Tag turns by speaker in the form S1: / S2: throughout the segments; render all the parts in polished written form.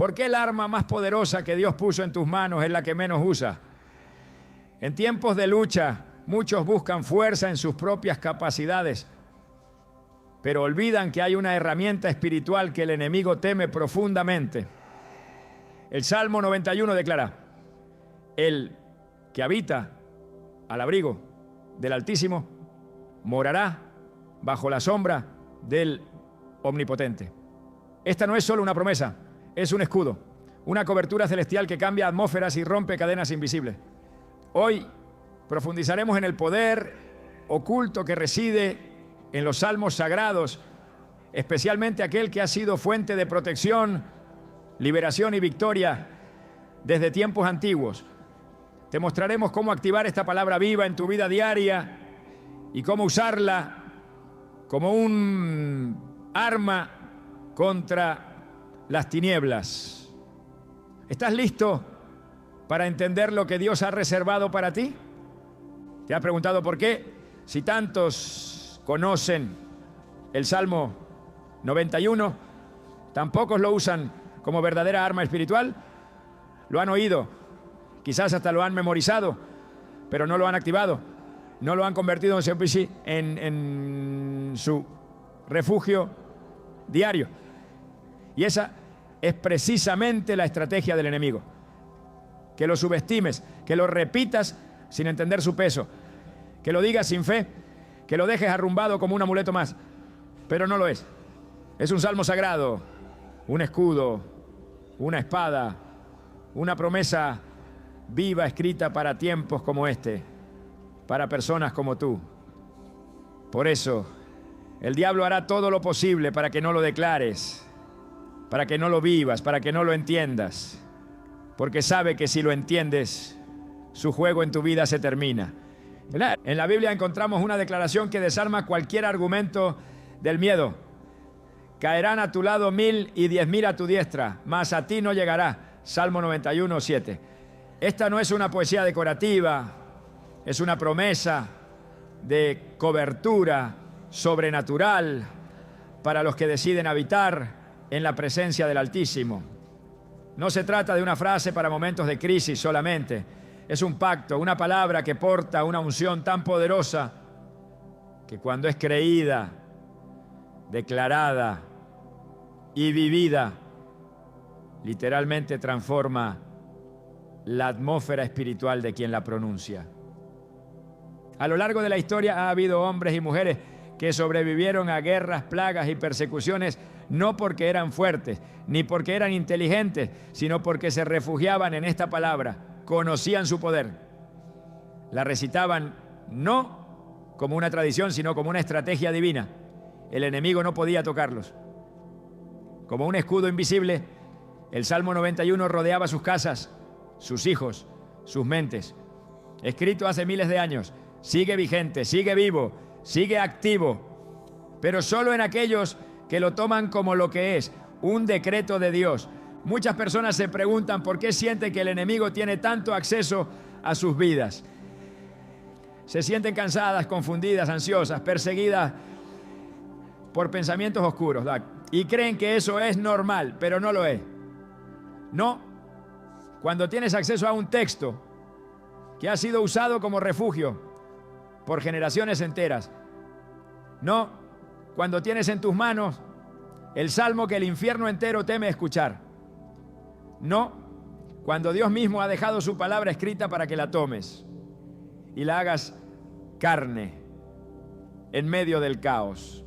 S1: ¿Por qué el arma más poderosa que Dios puso en tus manos es la que menos usas? En tiempos de lucha, muchos buscan fuerza en sus propias capacidades, pero olvidan que hay una herramienta espiritual que el enemigo teme profundamente. El Salmo 91 declara: el que habita al abrigo del Altísimo morará bajo la sombra del Omnipotente. Esta no es solo una promesa, es un escudo, una cobertura celestial que cambia atmósferas y rompe cadenas invisibles. Hoy profundizaremos en el poder oculto que reside en los salmos sagrados, especialmente aquel que ha sido fuente de protección, liberación y victoria desde tiempos antiguos. Te mostraremos cómo activar esta palabra viva en tu vida diaria y cómo usarla como un arma contra las tinieblas. ¿Estás listo para entender lo que Dios ha reservado para ti? ¿Te has preguntado por qué? Si tantos conocen el Salmo 91, tan pocos lo usan como verdadera arma espiritual. Lo han oído, quizás hasta lo han memorizado, pero no lo han activado, no lo han convertido en su refugio diario. Y esa es precisamente la estrategia del enemigo. Que lo subestimes, que lo repitas sin entender su peso, que lo digas sin fe, que lo dejes arrumbado como un amuleto más, pero no lo es. Es un salmo sagrado, un escudo, una espada, una promesa viva escrita para tiempos como este, para personas como tú. Por eso, el diablo hará todo lo posible para que no lo declares, para que no lo vivas, para que no lo entiendas, porque sabe que si lo entiendes, su juego en tu vida se termina. ¿Verdad? En la Biblia encontramos una declaración que desarma cualquier argumento del miedo. Caerán a tu lado 1000 y 10.000 a tu diestra, mas a ti no llegará. Salmo 91, 7. Esta no es una poesía decorativa, es una promesa de cobertura sobrenatural para los que deciden habitar en la presencia del Altísimo. No se trata de una frase para momentos de crisis solamente. Es un pacto, una palabra que porta una unción tan poderosa que cuando es creída, declarada y vivida, literalmente transforma la atmósfera espiritual de quien la pronuncia. A lo largo de la historia ha habido hombres y mujeres que sobrevivieron a guerras, plagas y persecuciones no porque eran fuertes, ni porque eran inteligentes, sino porque se refugiaban en esta palabra, conocían su poder, la recitaban no como una tradición, sino como una estrategia divina. El enemigo no podía tocarlos. Como un escudo invisible, el Salmo 91 rodeaba sus casas, sus hijos, sus mentes. Escrito hace miles de años, sigue vigente, sigue vivo, sigue activo, pero solo en aquellos que lo toman como lo que es, un decreto de Dios. Muchas personas se preguntan por qué sienten que el enemigo tiene tanto acceso a sus vidas. Se sienten cansadas, confundidas, ansiosas, perseguidas por pensamientos oscuros, y creen que eso es normal, pero no lo es. No, cuando tienes acceso a un texto que ha sido usado como refugio por generaciones enteras. No, cuando tienes en tus manos el salmo que el infierno entero teme escuchar. No, cuando Dios mismo ha dejado su palabra escrita para que la tomes y la hagas carne en medio del caos.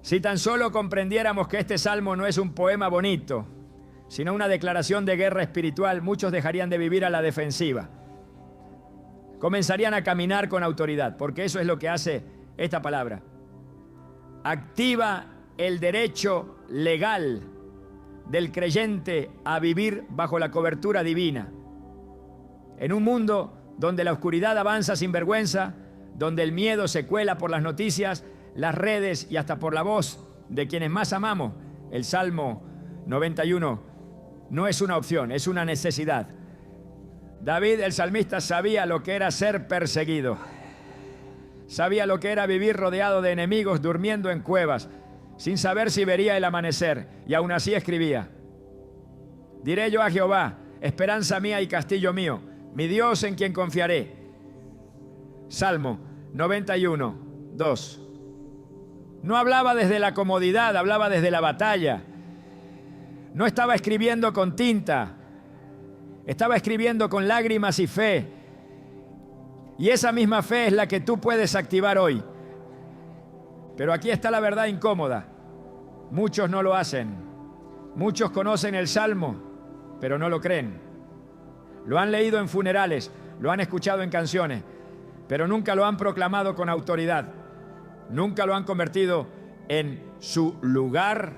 S1: Si tan solo comprendiéramos que este salmo no es un poema bonito, sino una declaración de guerra espiritual, muchos dejarían de vivir a la defensiva. Comenzarían a caminar con autoridad, porque eso es lo que hace esta palabra. Activa el derecho legal del creyente a vivir bajo la cobertura divina. En un mundo donde la oscuridad avanza sin vergüenza, donde el miedo se cuela por las noticias, las redes y hasta por la voz de quienes más amamos, el Salmo 91 no es una opción, es una necesidad. David, el salmista, sabía lo que era ser perseguido. Sabía lo que era vivir rodeado de enemigos, durmiendo en cuevas, sin saber si vería el amanecer, y aún así escribía: Diré yo a Jehová, esperanza mía y castillo mío, mi Dios en quien confiaré. Salmo 91, 2. No hablaba desde la comodidad, hablaba desde la batalla. No estaba escribiendo con tinta, estaba escribiendo con lágrimas y fe. Y esa misma fe es la que tú puedes activar hoy. Pero aquí está la verdad incómoda. Muchos no lo hacen. Muchos conocen el Salmo, pero no lo creen. Lo han leído en funerales, lo han escuchado en canciones, pero nunca lo han proclamado con autoridad. Nunca lo han convertido en su lugar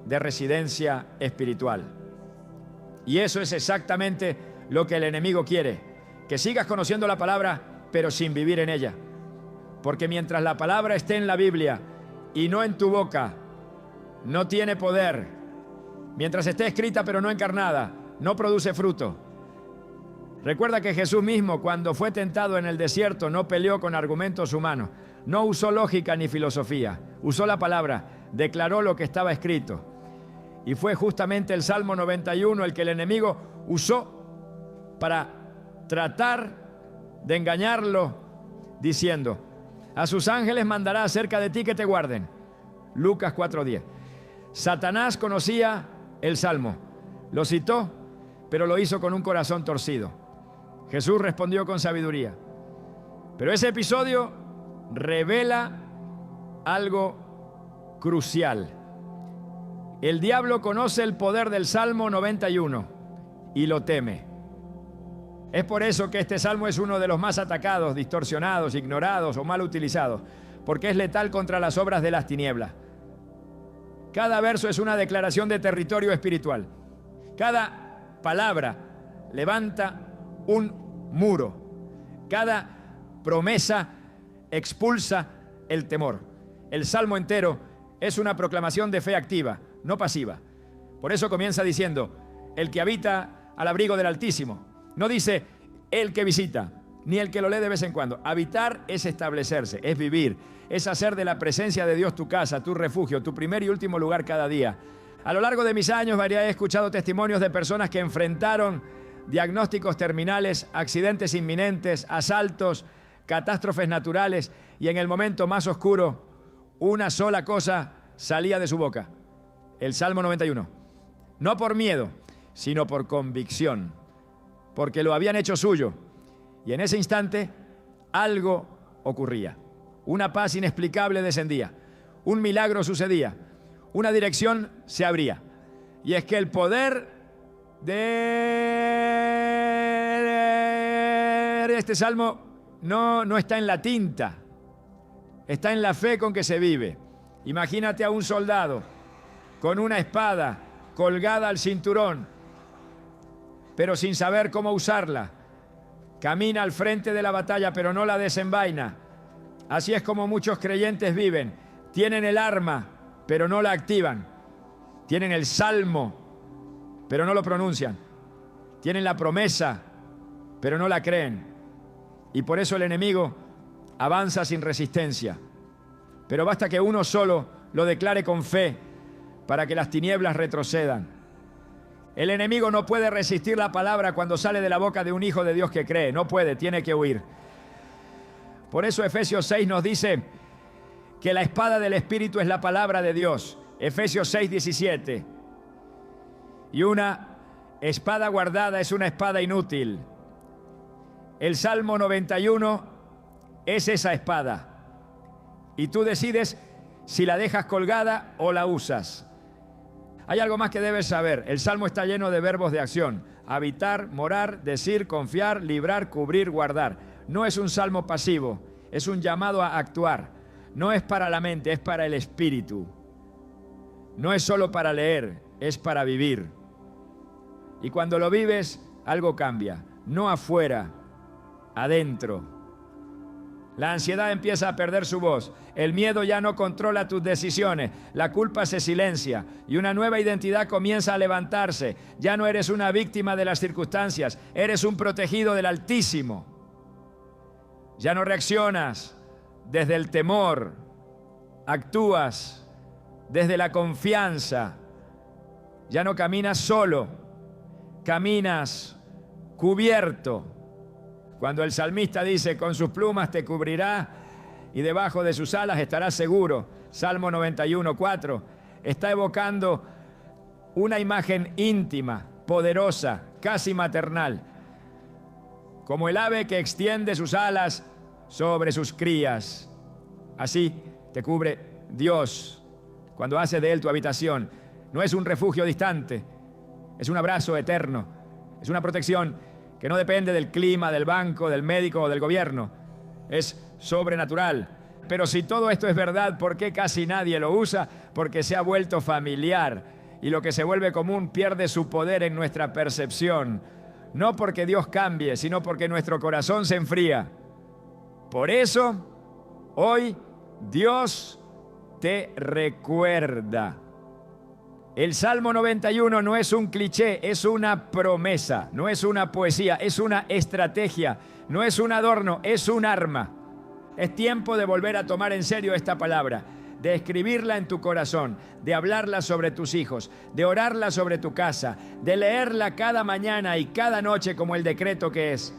S1: de residencia espiritual. Y eso es exactamente lo que el enemigo quiere. Que sigas conociendo la palabra, pero sin vivir en ella. Porque mientras la palabra esté en la Biblia y no en tu boca, no tiene poder. Mientras esté escrita pero no encarnada, no produce fruto. Recuerda que Jesús mismo, cuando fue tentado en el desierto, no peleó con argumentos humanos. No usó lógica ni filosofía. Usó la palabra, declaró lo que estaba escrito. Y fue justamente el Salmo 91 el que el enemigo usó para tratar de engañarlo, diciendo: a sus ángeles mandará acerca de ti que te guarden. Lucas 4:10. Satanás conocía el Salmo, lo citó, pero lo hizo con un corazón torcido. Jesús respondió con sabiduría. Pero ese episodio revela algo crucial. El diablo conoce el poder del Salmo 91 y lo teme. Es por eso que este salmo es uno de los más atacados, distorsionados, ignorados o mal utilizados, porque es letal contra las obras de las tinieblas. Cada verso es una declaración de territorio espiritual. Cada palabra levanta un muro. Cada promesa expulsa el temor. El salmo entero es una proclamación de fe activa, no pasiva. Por eso comienza diciendo: el que habita al abrigo del Altísimo. No dice el que visita, ni el que lo lee de vez en cuando. Habitar es establecerse, es vivir, es hacer de la presencia de Dios tu casa, tu refugio, tu primer y último lugar cada día. A lo largo de mis años, he escuchado testimonios de personas que enfrentaron diagnósticos terminales, accidentes inminentes, asaltos, catástrofes naturales, y en el momento más oscuro, una sola cosa salía de su boca: el Salmo 91. No por miedo, sino por convicción, porque lo habían hecho suyo. Y en ese instante, algo ocurría. Una paz inexplicable descendía. Un milagro sucedía. Una dirección se abría. Y es que el poder de este salmo no está en la tinta. Está en la fe con que se vive. Imagínate a un soldado con una espada colgada al cinturón, pero sin saber cómo usarla. Camina al frente de la batalla, pero no la desenvaina. Así es como muchos creyentes viven. Tienen el arma, pero no la activan. Tienen el salmo, pero no lo pronuncian. Tienen la promesa, pero no la creen. Y por eso el enemigo avanza sin resistencia. Pero basta que uno solo lo declare con fe para que las tinieblas retrocedan. El enemigo no puede resistir la palabra cuando sale de la boca de un hijo de Dios que cree. No puede, tiene que huir. Por eso Efesios 6 nos dice que la espada del Espíritu es la palabra de Dios. Efesios 6, 17. Y una espada guardada es una espada inútil. El Salmo 91 es esa espada. Y tú decides si la dejas colgada o la usas. Hay algo más que debes saber. El Salmo está lleno de verbos de acción: habitar, morar, decir, confiar, librar, cubrir, guardar. No es un salmo pasivo, es un llamado a actuar. No es para la mente, es para el espíritu. No es solo para leer, es para vivir. Y cuando lo vives, algo cambia. No afuera, adentro. La ansiedad empieza a perder su voz. El miedo ya no controla tus decisiones. La culpa se silencia y una nueva identidad comienza a levantarse. Ya no eres una víctima de las circunstancias, eres un protegido del Altísimo. Ya no reaccionas desde el temor, actúas desde la confianza. Ya no caminas solo, caminas cubierto. Cuando el salmista dice, con sus plumas te cubrirá y debajo de sus alas estarás seguro. Salmo 91:4. Está evocando una imagen íntima, poderosa, casi maternal. Como el ave que extiende sus alas sobre sus crías. Así te cubre Dios cuando hace de Él tu habitación. No es un refugio distante, es un abrazo eterno, es una protección que no depende del clima, del banco, del médico o del gobierno. Es sobrenatural. Pero si todo esto es verdad, ¿por qué casi nadie lo usa? Porque se ha vuelto familiar y lo que se vuelve común pierde su poder en nuestra percepción. No porque Dios cambie, sino porque nuestro corazón se enfría. Por eso, hoy Dios te recuerda. El Salmo 91 no es un cliché, es una promesa, no es una poesía, es una estrategia, no es un adorno, es un arma. Es tiempo de volver a tomar en serio esta palabra, de escribirla en tu corazón, de hablarla sobre tus hijos, de orarla sobre tu casa, de leerla cada mañana y cada noche como el decreto que es,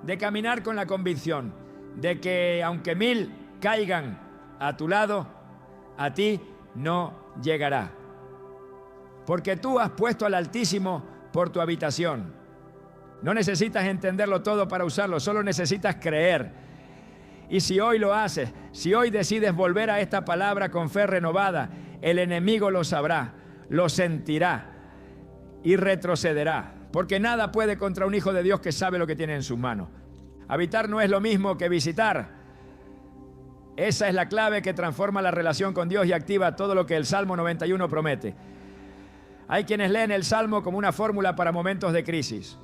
S1: de caminar con la convicción de que aunque 1000 caigan a tu lado, a ti no llegará. Porque tú has puesto al Altísimo por tu habitación. No necesitas entenderlo todo para usarlo, solo necesitas creer. Y si hoy lo haces, si hoy decides volver a esta palabra con fe renovada, el enemigo lo sabrá, lo sentirá y retrocederá. Porque nada puede contra un hijo de Dios que sabe lo que tiene en sus manos. Habitar no es lo mismo que visitar. Esa es la clave que transforma la relación con Dios y activa todo lo que el Salmo 91 promete. Hay quienes leen el Salmo como una fórmula para momentos de crisis,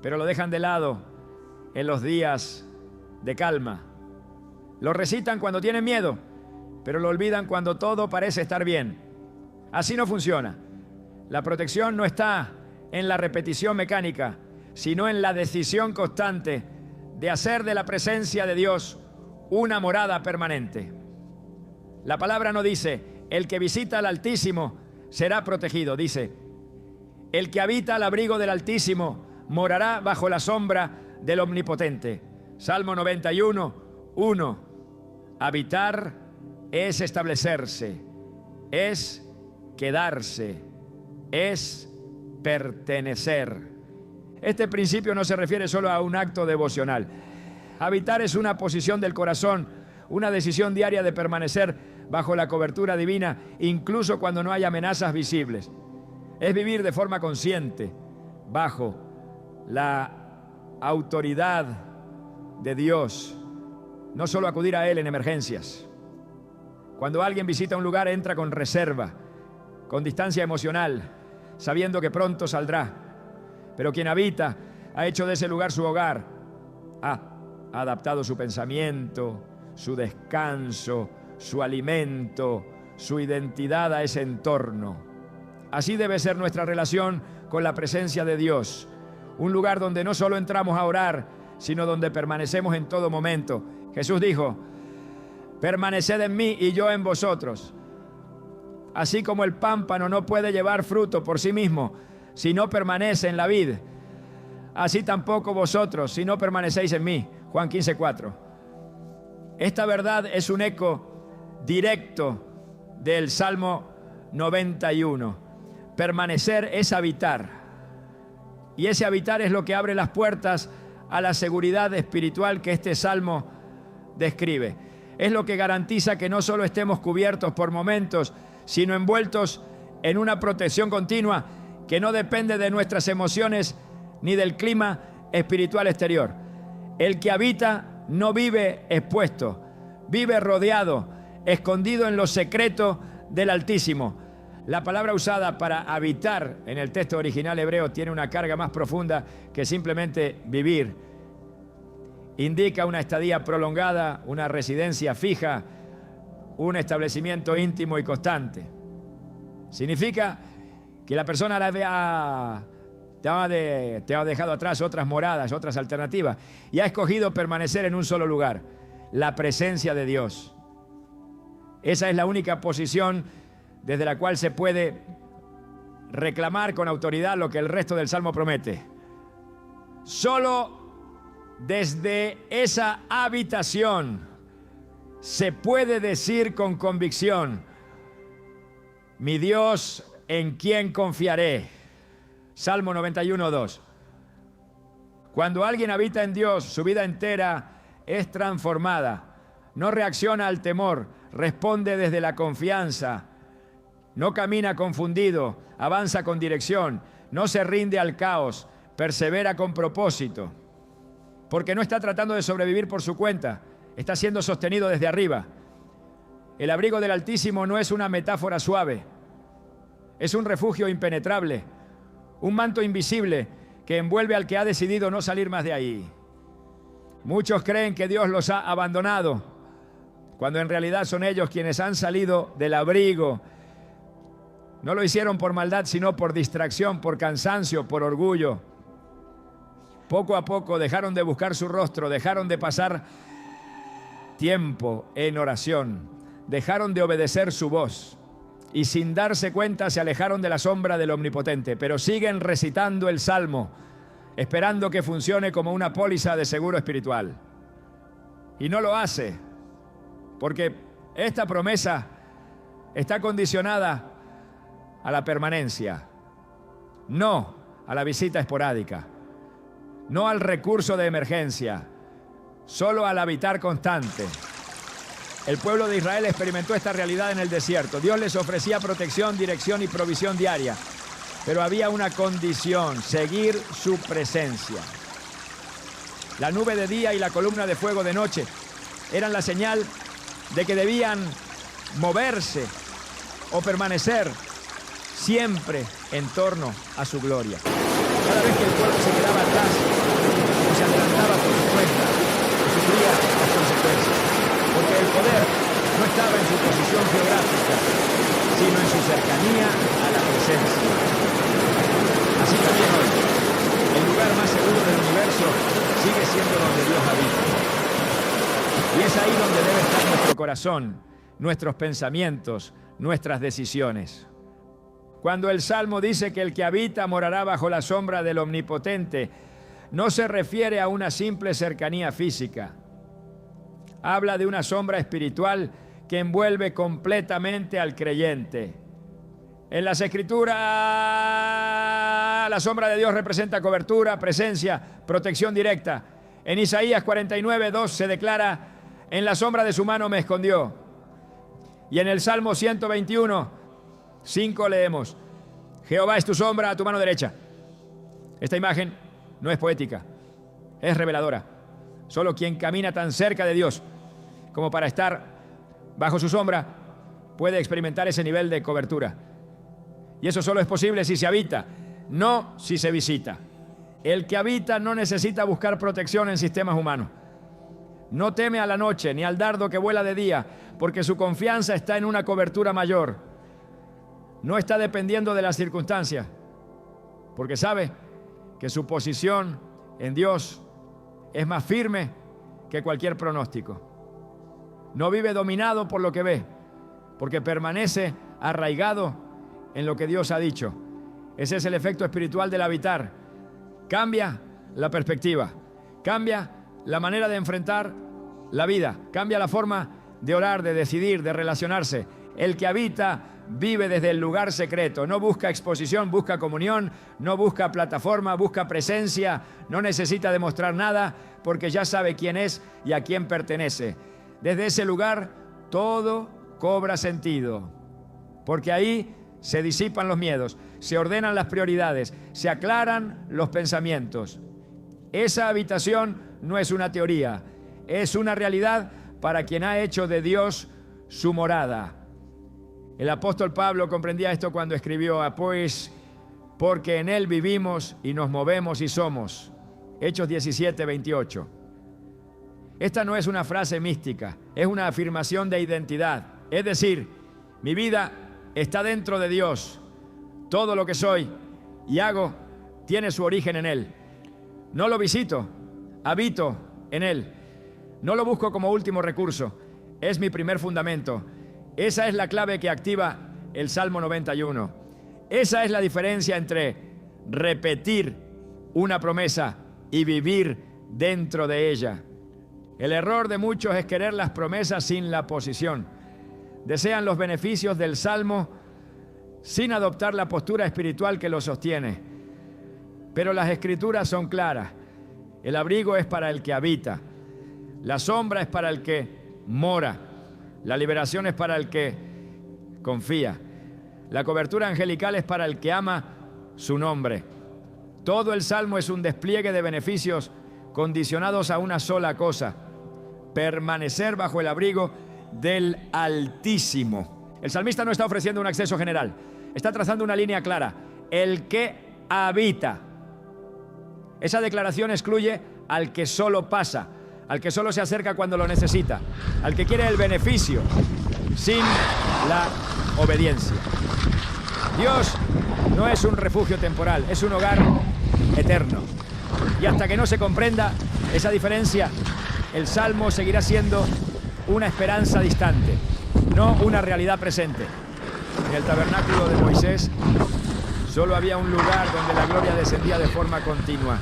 S1: pero lo dejan de lado en los días de calma. Lo recitan cuando tienen miedo, pero lo olvidan cuando todo parece estar bien. Así no funciona. La protección no está en la repetición mecánica, sino en la decisión constante de hacer de la presencia de Dios una morada permanente. La palabra no dice, el que visita al Altísimo será protegido. Dice, el que habita al abrigo del Altísimo morará bajo la sombra del Omnipotente. Salmo 91:1. Habitar es establecerse, es quedarse, es pertenecer. Este principio no se refiere solo a un acto devocional. Habitar es una posición del corazón, una decisión diaria de permanecer bajo la cobertura divina, incluso cuando no hay amenazas visibles. Es vivir de forma consciente, bajo la autoridad de Dios. No solo acudir a Él en emergencias. Cuando alguien visita un lugar, entra con reserva, con distancia emocional, sabiendo que pronto saldrá. Pero quien habita ha hecho de ese lugar su hogar, ha adaptado su pensamiento, su descanso, su alimento, su identidad a ese entorno. Así debe ser nuestra relación con la presencia de Dios. Un lugar donde no solo entramos a orar, sino donde permanecemos en todo momento. Jesús dijo, permaneced en mí y yo en vosotros. Así como el pámpano no puede llevar fruto por sí mismo si no permanece en la vid, así tampoco vosotros si no permanecéis en mí. Juan 15:4. Esta verdad es un eco directo del Salmo 91. Permanecer es habitar. Y ese habitar es lo que abre las puertas a la seguridad espiritual que este Salmo describe. Es lo que garantiza que no solo estemos cubiertos por momentos, sino envueltos en una protección continua que no depende de nuestras emociones ni del clima espiritual exterior. El que habita no vive expuesto, vive rodeado, escondido en lo secreto del Altísimo. La palabra usada para habitar en el texto original hebreo tiene una carga más profunda que simplemente vivir. Indica una estadía prolongada, una residencia fija, un establecimiento íntimo y constante. Significa que la persona te ha dejado atrás otras moradas, otras alternativas, y ha escogido permanecer en un solo lugar, la presencia de Dios. Esa es la única posición desde la cual se puede reclamar con autoridad lo que el resto del Salmo promete. Solo desde esa habitación se puede decir con convicción: mi Dios, ¿en quién confiaré? Salmo 91:2. Cuando alguien habita en Dios, su vida entera es transformada. No reacciona al temor, responde desde la confianza. No camina confundido, avanza con dirección. No se rinde al caos, persevera con propósito. Porque no está tratando de sobrevivir por su cuenta, está siendo sostenido desde arriba. El abrigo del Altísimo no es una metáfora suave, es un refugio impenetrable, un manto invisible que envuelve al que ha decidido no salir más de ahí. Muchos creen que Dios los ha abandonado, cuando en realidad son ellos quienes han salido del abrigo. No lo hicieron por maldad, sino por distracción, por cansancio, por orgullo. Poco a poco dejaron de buscar su rostro, dejaron de pasar tiempo en oración, dejaron de obedecer su voz y sin darse cuenta se alejaron de la sombra del Omnipotente, pero siguen recitando el Salmo, esperando que funcione como una póliza de seguro espiritual. Y no lo hace, porque esta promesa está condicionada a la permanencia, no a la visita esporádica, no al recurso de emergencia, solo al habitar constante. El pueblo de Israel experimentó esta realidad en el desierto. Dios les ofrecía protección, dirección y provisión diaria, pero había una condición: seguir su presencia. La nube de día y la columna de fuego de noche eran la señal de que debían moverse o permanecer siempre en torno a su gloria. Cada vez que el pueblo se quedaba atrás o se adelantaba por su cuenta, sufría las consecuencias, porque el poder no estaba en su posición geográfica, sino en su cercanía a la presencia. Así también hoy, el lugar más seguro del universo sigue siendo donde Dios habita. Y es ahí donde debe estar nuestro corazón, nuestros pensamientos, nuestras decisiones. Cuando el Salmo dice que el que habita morará bajo la sombra del Omnipotente, no se refiere a una simple cercanía física. Habla de una sombra espiritual que envuelve completamente al creyente. En las Escrituras, la sombra de Dios representa cobertura, presencia, protección directa. En Isaías 49:2 se declara: en la sombra de su mano me escondió. Y en el Salmo 121:5 leemos: Jehová es tu sombra a tu mano derecha. Esta imagen no es poética, es reveladora. Solo quien camina tan cerca de Dios como para estar bajo su sombra puede experimentar ese nivel de cobertura. Y eso solo es posible si se habita, no si se visita. El que habita no necesita buscar protección en sistemas humanos. No teme a la noche ni al dardo que vuela de día, porque su confianza está en una cobertura mayor. No está dependiendo de las circunstancias, porque sabe que su posición en Dios es más firme que cualquier pronóstico. No vive dominado por lo que ve, porque permanece arraigado en lo que Dios ha dicho. Ese es el efecto espiritual del habitar. Cambia la perspectiva, cambia la manera de enfrentar la vida, cambia la forma de orar, de decidir, de relacionarse. El que habita vive desde el lugar secreto, no busca exposición, busca comunión, no busca plataforma, busca presencia, no necesita demostrar nada porque ya sabe quién es y a quién pertenece. Desde ese lugar todo cobra sentido, porque ahí se disipan los miedos, se ordenan las prioridades, se aclaran los pensamientos. Esa habitación no es una teoría, es una realidad para quien ha hecho de Dios su morada. El apóstol Pablo comprendía esto cuando escribió: pues porque en Él vivimos y nos movemos y somos. Hechos 17:28. Esta no es una frase mística, es una afirmación de identidad. Es decir, mi vida está dentro de Dios. Todo lo que soy y hago tiene su origen en Él. No lo visito, habito en Él. No lo busco como último recurso, es mi primer fundamento. Esa es la clave que activa el Salmo 91. Esa es la diferencia entre repetir una promesa y vivir dentro de ella. El error de muchos es querer las promesas sin la posición. Desean los beneficios del Salmo sin adoptar la postura espiritual que lo sostiene. Pero las Escrituras son claras. El abrigo es para el que habita. La sombra es para el que mora. La liberación es para el que confía. La cobertura angelical es para el que ama su nombre. Todo el Salmo es un despliegue de beneficios condicionados a una sola cosa: permanecer bajo el abrigo del Altísimo. El salmista no está ofreciendo un acceso general, está trazando una línea clara: el que habita. Esa declaración excluye al que solo pasa, al que solo se acerca cuando lo necesita, al que quiere el beneficio sin la obediencia. Dios no es un refugio temporal, es un hogar eterno. Y hasta que no se comprenda esa diferencia, el Salmo seguirá siendo una esperanza distante, no una realidad presente. En el tabernáculo de Moisés solo había un lugar donde la gloria descendía de forma continua: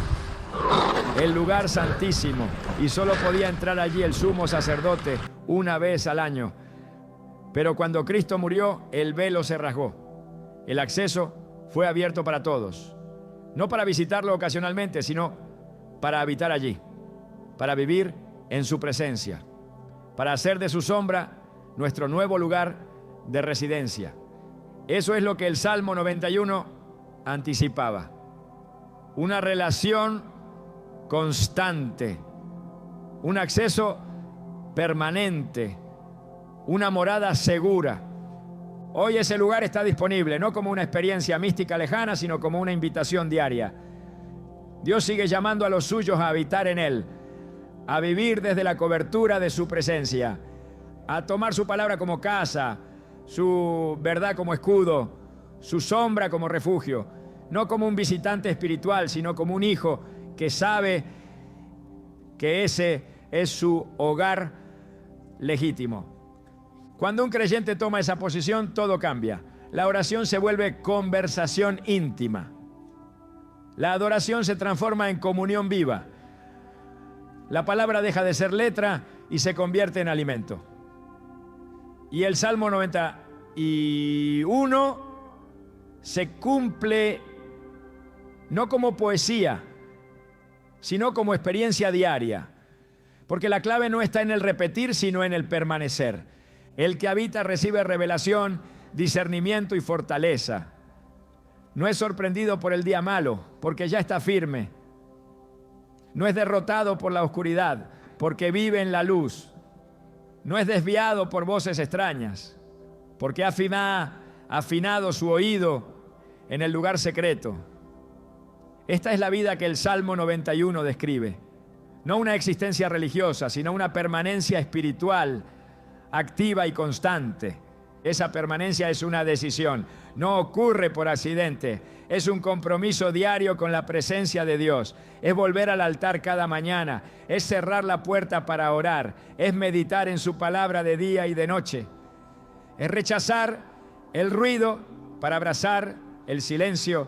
S1: el lugar santísimo, y solo podía entrar allí el sumo sacerdote una vez al año. Pero cuando Cristo murió, el velo se rasgó. El acceso fue abierto para todos, no para visitarlo ocasionalmente, sino para habitar allí, para vivir en su presencia, para hacer de su sombra nuestro nuevo lugar de residencia. Eso es lo que el Salmo 91 anticipaba: una relación constante, un acceso permanente, una morada segura. Hoy ese lugar está disponible, no como una experiencia mística lejana, sino como una invitación diaria. Dios sigue llamando a los suyos a habitar en Él, a vivir desde la cobertura de su presencia, a tomar su palabra como casa, su verdad como escudo, su sombra como refugio, no como un visitante espiritual, sino como un hijo que sabe que ese es su hogar legítimo. Cuando un creyente toma esa posición, todo cambia. La oración se vuelve conversación íntima. La adoración se transforma en comunión viva. La palabra deja de ser letra y se convierte en alimento. Y el Salmo 91 se cumple no como poesía, sino como experiencia diaria. Porque la clave no está en el repetir, sino en el permanecer. El que habita recibe revelación, discernimiento y fortaleza. No es sorprendido por el día malo, porque ya está firme. No es derrotado por la oscuridad, porque vive en la luz. No es desviado por voces extrañas, porque ha afinado su oído en el lugar secreto. Esta es la vida que el Salmo 91 describe. No una existencia religiosa, sino una permanencia espiritual, activa y constante. Esa permanencia es una decisión, no ocurre por accidente, es un compromiso diario con la presencia de Dios, es volver al altar cada mañana, es cerrar la puerta para orar, es meditar en su palabra de día y de noche, es rechazar el ruido para abrazar el silencio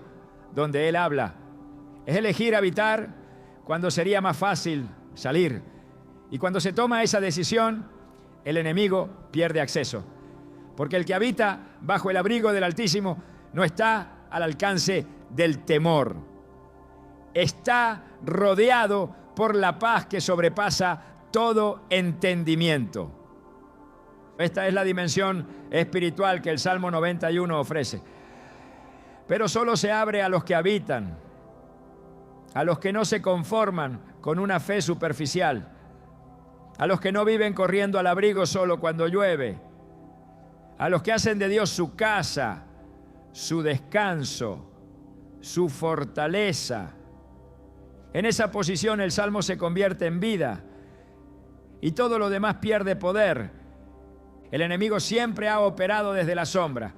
S1: donde Él habla, es elegir habitar cuando sería más fácil salir, y cuando se toma esa decisión, el enemigo pierde acceso. Porque el que habita bajo el abrigo del Altísimo no está al alcance del temor. Está rodeado por la paz que sobrepasa todo entendimiento. Esta es la dimensión espiritual que el Salmo 91 ofrece. Pero solo se abre a los que habitan, a los que no se conforman con una fe superficial, a los que no viven corriendo al abrigo solo cuando llueve, a los que hacen de Dios su casa, su descanso, su fortaleza. En esa posición el Salmo se convierte en vida y todo lo demás pierde poder. El enemigo siempre ha operado desde la sombra.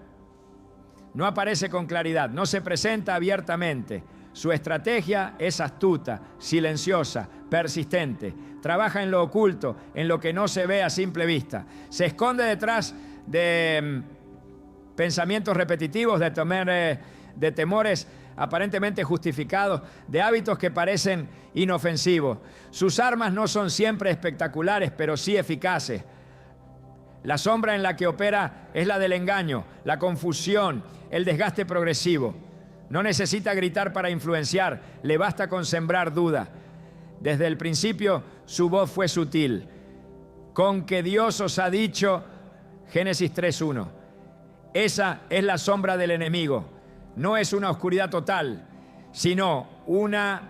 S1: No aparece con claridad, no se presenta abiertamente. Su estrategia es astuta, silenciosa, persistente. Trabaja en lo oculto, en lo que no se ve a simple vista. Se esconde detrás de pensamientos repetitivos, de temores aparentemente justificados, de hábitos que parecen inofensivos. Sus armas no son siempre espectaculares, pero sí eficaces. La sombra en la que opera es la del engaño, la confusión, el desgaste progresivo. No necesita gritar para influenciar, le basta con sembrar duda. Desde el principio su voz fue sutil. Con que Dios os ha dicho, Génesis 3:1. Esa es la sombra del enemigo. No es una oscuridad total, sino una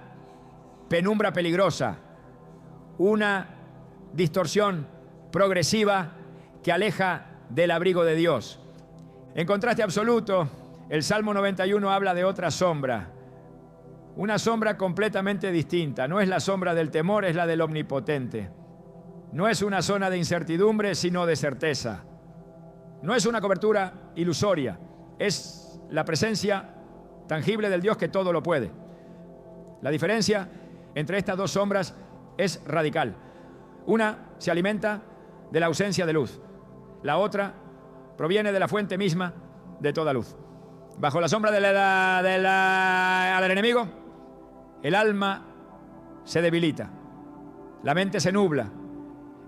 S1: penumbra peligrosa, una distorsión progresiva que aleja del abrigo de Dios. En contraste absoluto, el Salmo 91 habla de otra sombra, una sombra completamente distinta. No es la sombra del temor, es la del Omnipotente. No es una zona de incertidumbre, sino de certeza. No es una cobertura ilusoria, es la presencia tangible del Dios que todo lo puede. La diferencia entre estas dos sombras es radical. Una se alimenta de la ausencia de luz. La otra proviene de la fuente misma de toda luz. Bajo la sombra del enemigo, el alma se debilita, la mente se nubla,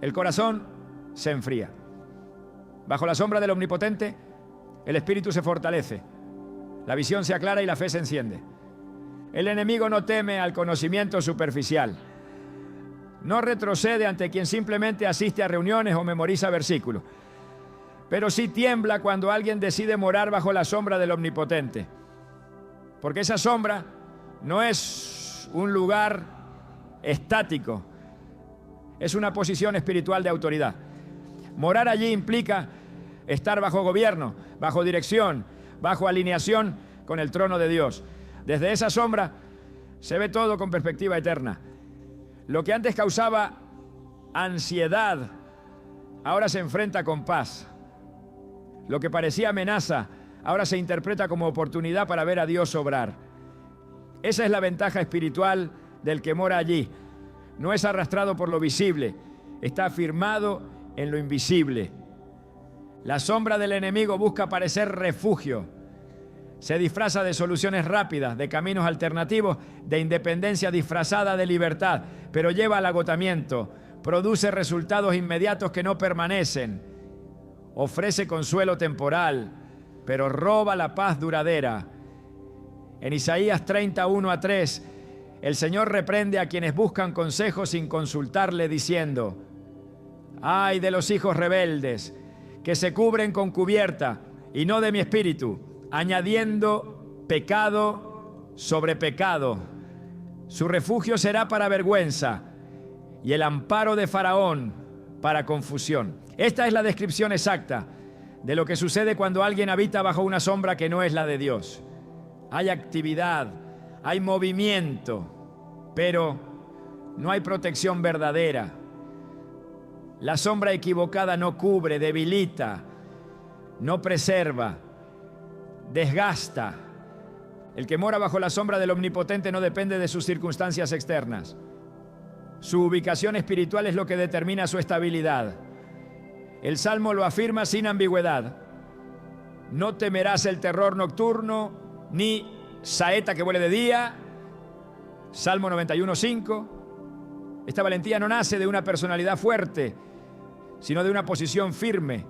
S1: el corazón se enfría. Bajo la sombra del Omnipotente, el espíritu se fortalece, la visión se aclara y la fe se enciende. El enemigo no teme al conocimiento superficial, no retrocede ante quien simplemente asiste a reuniones o memoriza versículos, pero sí tiembla cuando alguien decide morar bajo la sombra del Omnipotente, porque esa sombra no es un lugar estático, es una posición espiritual de autoridad. Morar allí implica estar bajo gobierno, bajo dirección, bajo alineación con el trono de Dios. Desde esa sombra se ve todo con perspectiva eterna. Lo que antes causaba ansiedad, ahora se enfrenta con paz. Lo que parecía amenaza, ahora se interpreta como oportunidad para ver a Dios obrar. Esa es la ventaja espiritual del que mora allí. No es arrastrado por lo visible, está firmado en lo invisible. La sombra del enemigo busca parecer refugio. Se disfraza de soluciones rápidas, de caminos alternativos, de independencia disfrazada de libertad, pero lleva al agotamiento, produce resultados inmediatos que no permanecen, ofrece consuelo temporal, pero roba la paz duradera. En Isaías 30:1-3, el Señor reprende a quienes buscan consejo sin consultarle, diciendo: ¡ay de los hijos rebeldes, que se cubren con cubierta y no de mi espíritu, añadiendo pecado sobre pecado! Su refugio será para vergüenza y el amparo de Faraón para confusión. Esta es la descripción exacta de lo que sucede cuando alguien habita bajo una sombra que no es la de Dios. Hay actividad, hay movimiento, pero no hay protección verdadera. La sombra equivocada no cubre, debilita, no preserva, desgasta. El que mora bajo la sombra del Omnipotente no depende de sus circunstancias externas. Su ubicación espiritual es lo que determina su estabilidad. El Salmo lo afirma sin ambigüedad. No temerás el terror nocturno, ni saeta que vuele de día. Salmo 91:5. Esta valentía no nace de una personalidad fuerte, sino de una posición firme.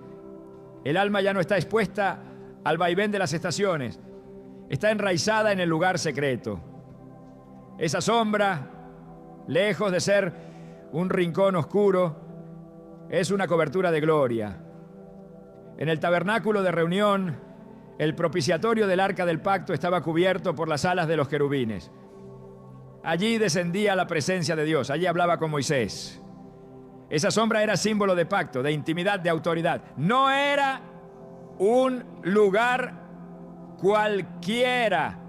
S1: El alma ya no está expuesta al vaivén de las estaciones, está enraizada en el lugar secreto. Esa sombra, lejos de ser un rincón oscuro, es una cobertura de gloria. En el tabernáculo de reunión, el propiciatorio del arca del pacto estaba cubierto por las alas de los querubines. Allí descendía la presencia de Dios, allí hablaba con Moisés. Esa sombra era símbolo de pacto, de intimidad, de autoridad. No era un lugar cualquiera,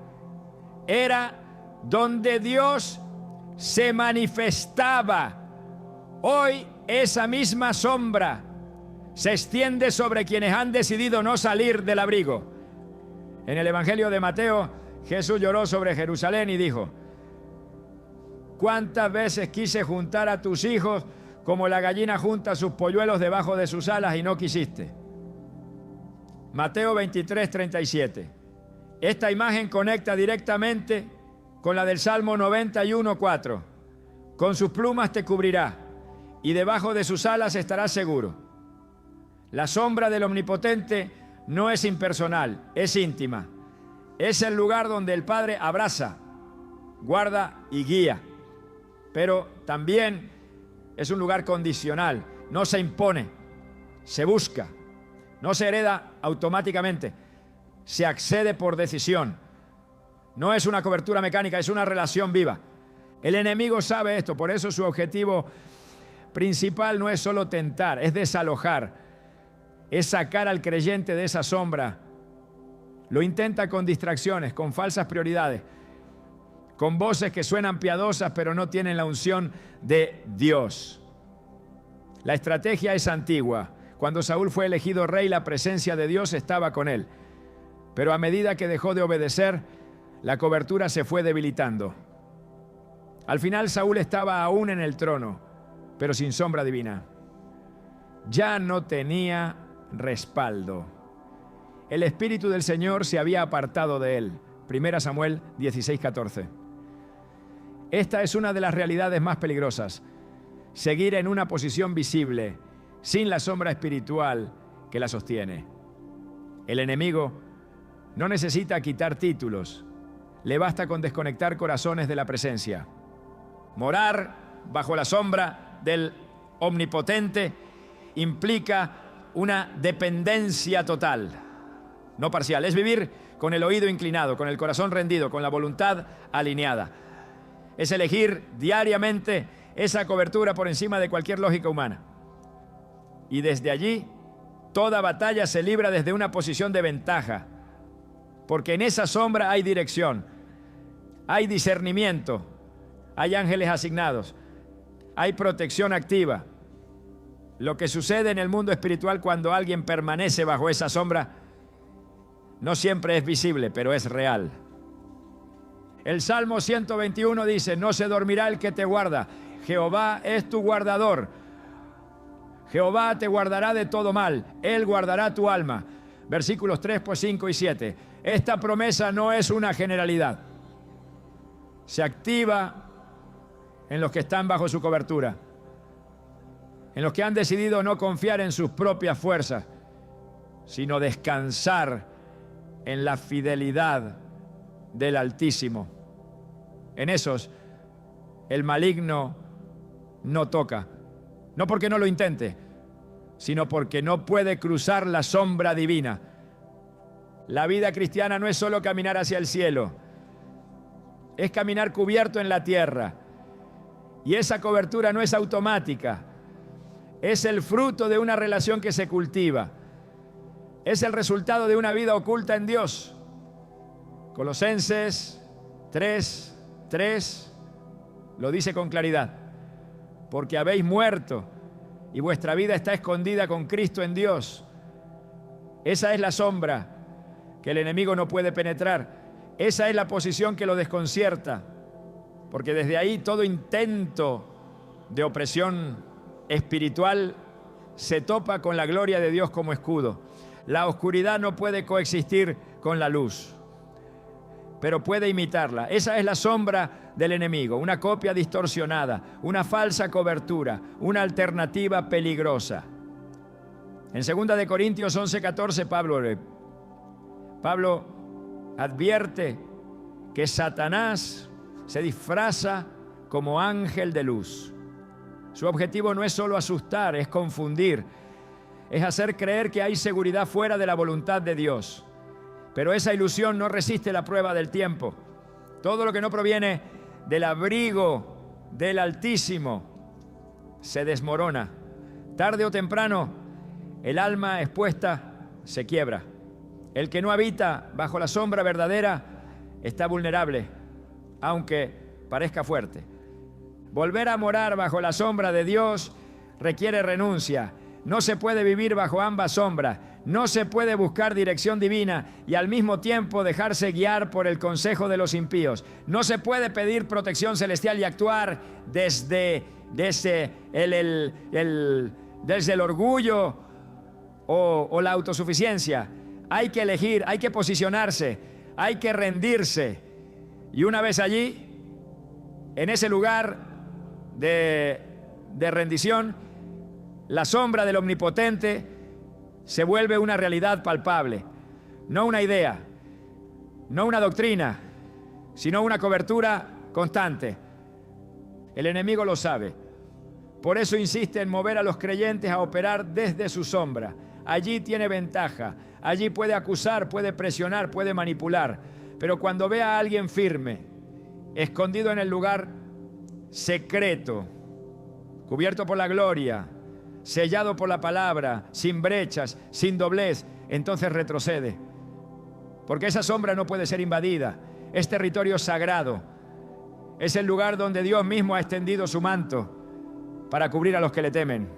S1: era donde Dios se manifestaba. Hoy esa misma sombra se extiende sobre quienes han decidido no salir del abrigo. En el Evangelio de Mateo, Jesús lloró sobre Jerusalén y dijo: ¿cuántas veces quise juntar a tus hijos como la gallina junta sus polluelos debajo de sus alas y no quisiste? Mateo 23, 37. Esta imagen conecta directamente con la del Salmo 91, 4. Con sus plumas te cubrirá y debajo de sus alas estarás seguro. La sombra del Omnipotente no es impersonal, es íntima. Es el lugar donde el Padre abraza, guarda y guía. Pero también es un lugar condicional, no se impone, se busca, no se hereda automáticamente, se accede por decisión. No es una cobertura mecánica, es una relación viva. El enemigo sabe esto, por eso su objetivo principal no es solo tentar, es desalojar, es sacar al creyente de esa sombra. Lo intenta con distracciones, con falsas prioridades, con voces que suenan piadosas pero no tienen la unción de Dios. La estrategia es antigua. Cuando Saúl fue elegido rey, la presencia de Dios estaba con él. Pero a medida que dejó de obedecer, la cobertura se fue debilitando. Al final Saúl estaba aún en el trono, pero sin sombra divina. Ya no tenía respaldo. El Espíritu del Señor se había apartado de él. 1 Samuel 16, 14. Esta es una de las realidades más peligrosas. Seguir en una posición visible, sin la sombra espiritual que la sostiene. El enemigo no necesita quitar títulos. Le basta con desconectar corazones de la presencia. Morar bajo la sombra del Omnipotente implica una dependencia total, no parcial. Es vivir con el oído inclinado, con el corazón rendido, con la voluntad alineada. Es elegir diariamente esa cobertura por encima de cualquier lógica humana. Y desde allí, toda batalla se libra desde una posición de ventaja, porque en esa sombra hay dirección, hay discernimiento, hay ángeles asignados, hay protección activa. Lo que sucede en el mundo espiritual cuando alguien permanece bajo esa sombra no siempre es visible, pero es real. El Salmo 121 dice: no se dormirá el que te guarda. Jehová es tu guardador. Jehová te guardará de todo mal. Él guardará tu alma. Versículos 3, 5 y 7. Esta promesa no es una generalidad. Se activa en los que están bajo su cobertura, en los que han decidido no confiar en sus propias fuerzas, sino descansar en la fidelidad del Altísimo. En esos, el maligno no toca, no porque no lo intente, sino porque no puede cruzar la sombra divina. La vida cristiana no es solo caminar hacia el cielo, es caminar cubierto en la tierra. Y esa cobertura no es automática, es el fruto de una relación que se cultiva, es el resultado de una vida oculta en Dios. Colosenses 3:3 lo dice con claridad: porque habéis muerto y vuestra vida está escondida con Cristo en Dios. Esa es la sombra que el enemigo no puede penetrar. Esa es la posición que lo desconcierta, porque desde ahí todo intento de opresión espiritual se topa con la gloria de Dios como escudo. La oscuridad no puede coexistir con la luz, pero puede imitarla. Esa es la sombra del enemigo, una copia distorsionada, una falsa cobertura, una alternativa peligrosa. En 2 de Corintios 11:14, Pablo advierte que Satanás se disfraza como ángel de luz. Su objetivo no es solo asustar, es confundir, es hacer creer que hay seguridad fuera de la voluntad de Dios. Pero esa ilusión no resiste la prueba del tiempo. Todo lo que no proviene del abrigo del Altísimo se desmorona. Tarde o temprano, el alma expuesta se quiebra. El que no habita bajo la sombra verdadera está vulnerable, aunque parezca fuerte. Volver a morar bajo la sombra de Dios requiere renuncia. No se puede vivir bajo ambas sombras. No se puede buscar dirección divina y al mismo tiempo dejarse guiar por el consejo de los impíos. No se puede pedir protección celestial y actuar desde el orgullo o la autosuficiencia. Hay que elegir, hay que posicionarse, hay que rendirse. Y una vez allí, en ese lugar de rendición, la sombra del Omnipotente se vuelve una realidad palpable. No una idea, no una doctrina, sino una cobertura constante. El enemigo lo sabe. Por eso insiste en mover a los creyentes a operar desde su sombra. Allí tiene ventaja. Allí puede acusar, puede presionar, puede manipular. Pero cuando ve a alguien firme, escondido en el lugar secreto, cubierto por la gloria, sellado por la palabra, sin brechas, sin doblez, entonces retrocede. Porque esa sombra no puede ser invadida. Es territorio sagrado. Es el lugar donde Dios mismo ha extendido su manto para cubrir a los que le temen.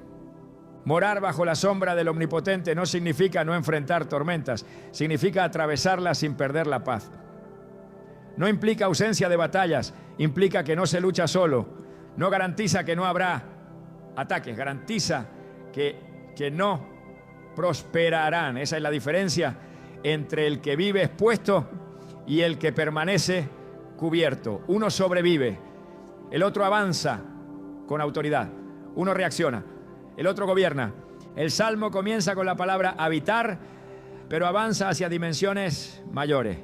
S1: Morar bajo la sombra del Omnipotente no significa no enfrentar tormentas, significa atravesarlas sin perder la paz. No implica ausencia de batallas, implica que no se lucha solo. No garantiza que no habrá ataques, garantiza que no prosperarán. Esa es la diferencia entre el que vive expuesto y el que permanece cubierto. Uno sobrevive, el otro avanza con autoridad, uno reacciona, el otro gobierna. El Salmo comienza con la palabra habitar, pero avanza hacia dimensiones mayores.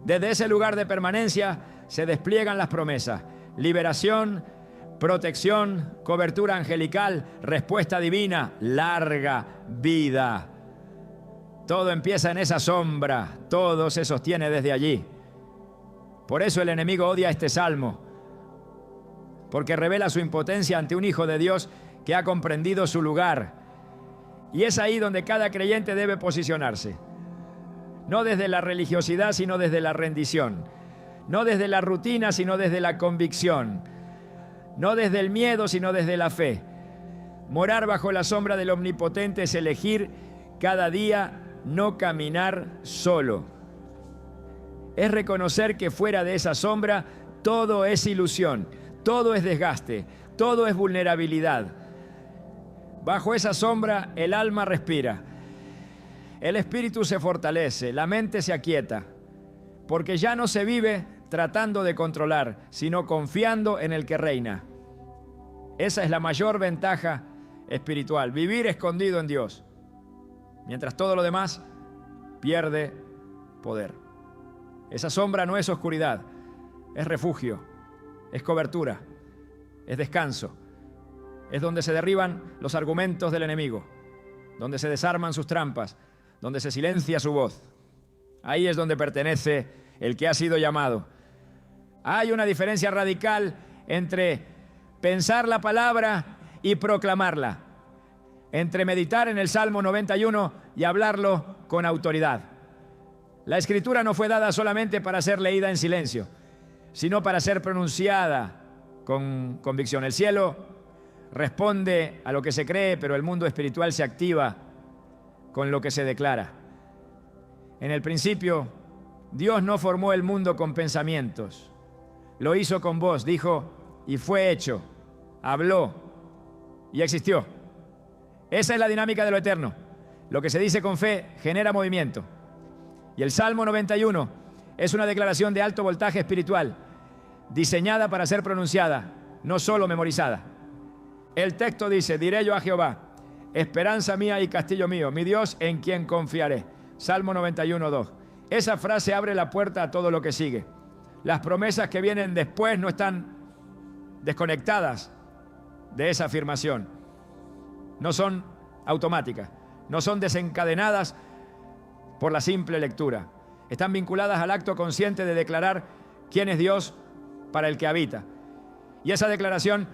S1: Desde ese lugar de permanencia se despliegan las promesas: liberación, protección, cobertura angelical, respuesta divina, larga vida. Todo empieza en esa sombra, todo se sostiene desde allí. Por eso el enemigo odia este salmo, porque revela su impotencia ante un hijo de Dios que ha comprendido su lugar. Y es ahí donde cada creyente debe posicionarse. No desde la religiosidad, sino desde la rendición. No desde la rutina, sino desde la convicción. No desde el miedo, sino desde la fe. Morar bajo la sombra del Omnipotente es elegir cada día no caminar solo. Es reconocer que fuera de esa sombra todo es ilusión, todo es desgaste, todo es vulnerabilidad. Bajo esa sombra el alma respira, el espíritu se fortalece, la mente se aquieta, porque ya no se vive tratando de controlar, sino confiando en el que reina. Esa es la mayor ventaja espiritual, vivir escondido en Dios, mientras todo lo demás pierde poder. Esa sombra no es oscuridad, es refugio, es cobertura, es descanso. Es donde se derriban los argumentos del enemigo, donde se desarman sus trampas, donde se silencia su voz. Ahí es donde pertenece el que ha sido llamado. Hay una diferencia radical entre pensar la palabra y proclamarla, entre meditar en el Salmo 91 y hablarlo con autoridad. La Escritura no fue dada solamente para ser leída en silencio, sino para ser pronunciada con convicción. El cielo responde a lo que se cree, pero el mundo espiritual se activa con lo que se declara. En el principio, Dios no formó el mundo con pensamientos. Lo hizo con voz, dijo y fue hecho. Habló y existió. Esa es la dinámica de lo eterno. Lo que se dice con fe genera movimiento. Y el Salmo 91 es una declaración de alto voltaje espiritual, diseñada para ser pronunciada, no solo memorizada. El texto dice: diré yo a Jehová, esperanza mía y castillo mío, mi Dios en quien confiaré. Salmo 91, 2. Esa frase abre la puerta a todo lo que sigue. Las promesas que vienen después no están desconectadas de esa afirmación. No son automáticas, no son desencadenadas por la simple lectura. Están vinculadas al acto consciente de declarar quién es Dios para el que habita. Y esa declaración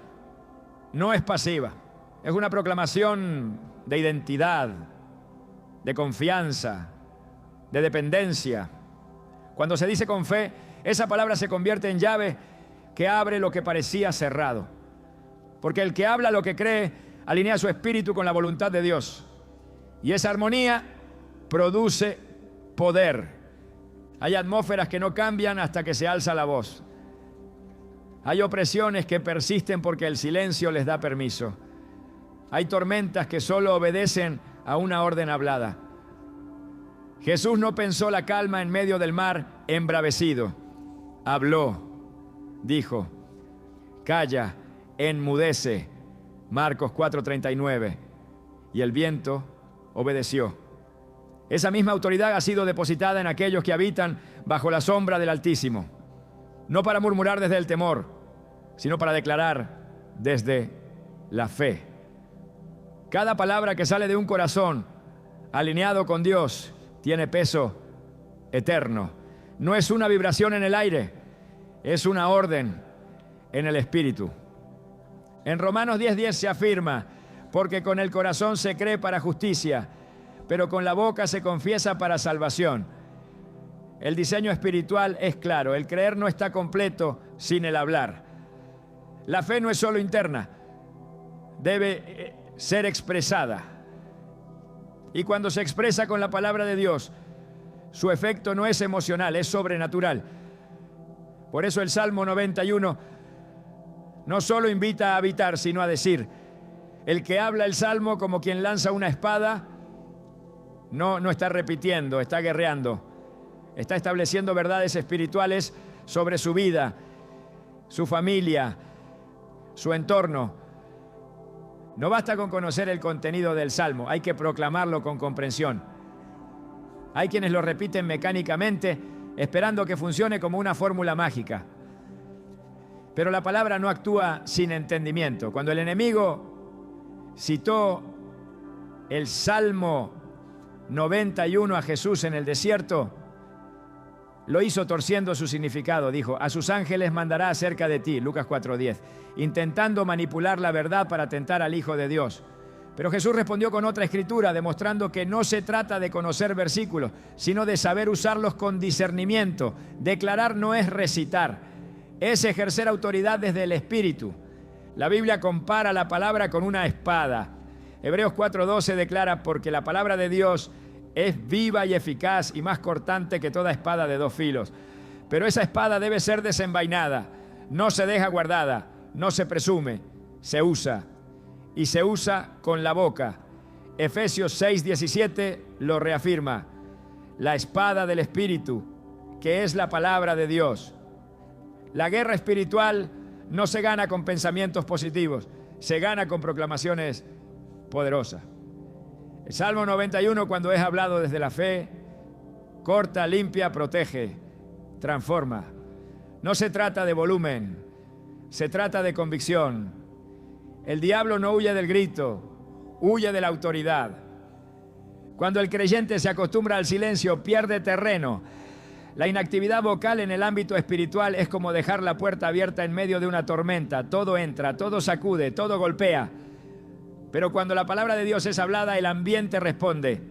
S1: no es pasiva, es una proclamación de identidad, de confianza, de dependencia. Cuando se dice con fe, esa palabra se convierte en llave que abre lo que parecía cerrado. Porque el que habla lo que cree alinea su espíritu con la voluntad de Dios. Y esa armonía produce poder. Hay atmósferas que no cambian hasta que se alza la voz. Hay opresiones que persisten porque el silencio les da permiso. Hay tormentas que solo obedecen a una orden hablada. Jesús no pensó la calma en medio del mar embravecido. Habló, dijo, calla, enmudece. Marcos 4:39. Y el viento obedeció. Esa misma autoridad ha sido depositada en aquellos que habitan bajo la sombra del Altísimo. No para murmurar desde el temor, sino para declarar desde la fe. Cada palabra que sale de un corazón alineado con Dios tiene peso eterno. No es una vibración en el aire, es una orden en el Espíritu. En Romanos 10:10 se afirma, porque con el corazón se cree para justicia, pero con la boca se confiesa para salvación. El diseño espiritual es claro, el creer no está completo sin el hablar. La fe no es solo interna, debe ser expresada. Y cuando se expresa con la palabra de Dios, su efecto no es emocional, es sobrenatural. Por eso el Salmo 91 no solo invita a habitar, sino a decir. El que habla el Salmo como quien lanza una espada, no está repitiendo, está guerreando. Está estableciendo verdades espirituales sobre su vida, su familia, su entorno. No basta con conocer el contenido del Salmo, hay que proclamarlo con comprensión. Hay quienes lo repiten mecánicamente, esperando que funcione como una fórmula mágica. Pero la palabra no actúa sin entendimiento. Cuando el enemigo citó el Salmo 91 a Jesús en el desierto, lo hizo torciendo su significado. Dijo, a sus ángeles mandará acerca de ti, Lucas 4:10, intentando manipular la verdad para tentar al Hijo de Dios. Pero Jesús respondió con otra escritura, demostrando que no se trata de conocer versículos, sino de saber usarlos con discernimiento. Declarar no es recitar, es ejercer autoridad desde el Espíritu. La Biblia compara la palabra con una espada. Hebreos 4:12 declara, porque la palabra de Dios es viva y eficaz y más cortante que toda espada de dos filos. Pero esa espada debe ser desenvainada, no se deja guardada, no se presume, se usa. Y se usa con la boca. Efesios 6:17 lo reafirma. La espada del Espíritu, que es la palabra de Dios. La guerra espiritual no se gana con pensamientos positivos, se gana con proclamaciones poderosas. El Salmo 91, cuando es hablado desde la fe, corta, limpia, protege, transforma. No se trata de volumen, se trata de convicción. El diablo no huye del grito, huye de la autoridad. Cuando el creyente se acostumbra al silencio, pierde terreno. La inactividad vocal en el ámbito espiritual es como dejar la puerta abierta en medio de una tormenta. Todo entra, todo sacude, todo golpea. Pero cuando la palabra de Dios es hablada, el ambiente responde.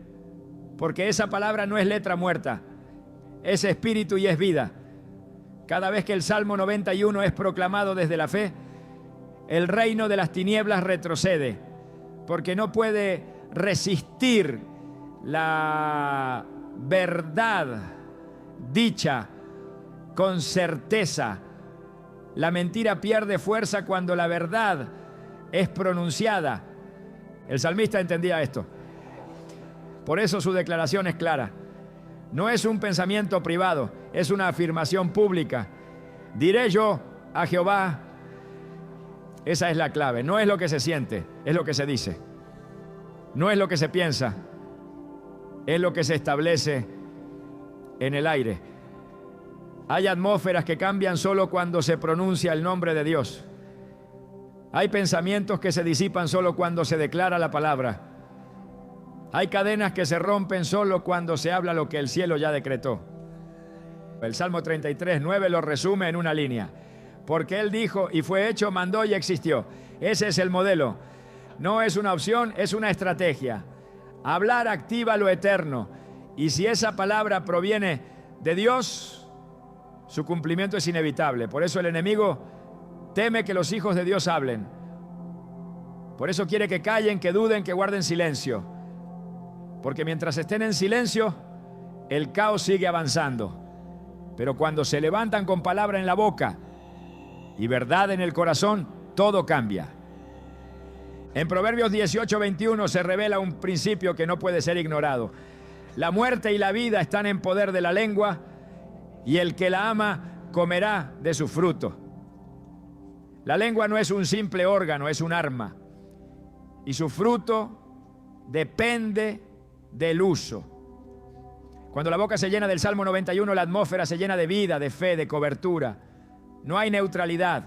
S1: Porque esa palabra no es letra muerta, es espíritu y es vida. Cada vez que el Salmo 91 es proclamado desde la fe, el reino de las tinieblas retrocede, porque no puede resistir la verdad dicha con certeza. La mentira pierde fuerza cuando la verdad es pronunciada. El salmista entendía esto. Por eso su declaración es clara. No es un pensamiento privado, es una afirmación pública. Diré yo a Jehová. Esa es la clave. No es lo que se siente, es lo que se dice. No es lo que se piensa, es lo que se establece en el aire. Hay atmósferas que cambian solo cuando se pronuncia el nombre de Dios. Hay pensamientos que se disipan solo cuando se declara la palabra. Hay cadenas que se rompen solo cuando se habla lo que el cielo ya decretó. El Salmo 33:9 lo resume en una línea. Porque Él dijo y fue hecho, mandó y existió. Ese es el modelo. No es una opción, es una estrategia. Hablar activa lo eterno. Y si esa palabra proviene de Dios, su cumplimiento es inevitable. Por eso el enemigo teme que los hijos de Dios hablen. Por eso quiere que callen, que duden, que guarden silencio. Porque mientras estén en silencio, el caos sigue avanzando. Pero cuando se levantan con palabra en la boca y verdad en el corazón, todo cambia. En Proverbios 18:21 se revela un principio que no puede ser ignorado. La muerte y la vida están en poder de la lengua, y el que la ama comerá de su fruto. La lengua no es un simple órgano, es un arma, y su fruto depende del uso. Cuando la boca se llena del Salmo 91, la atmósfera se llena de vida, de fe, de cobertura. No hay neutralidad.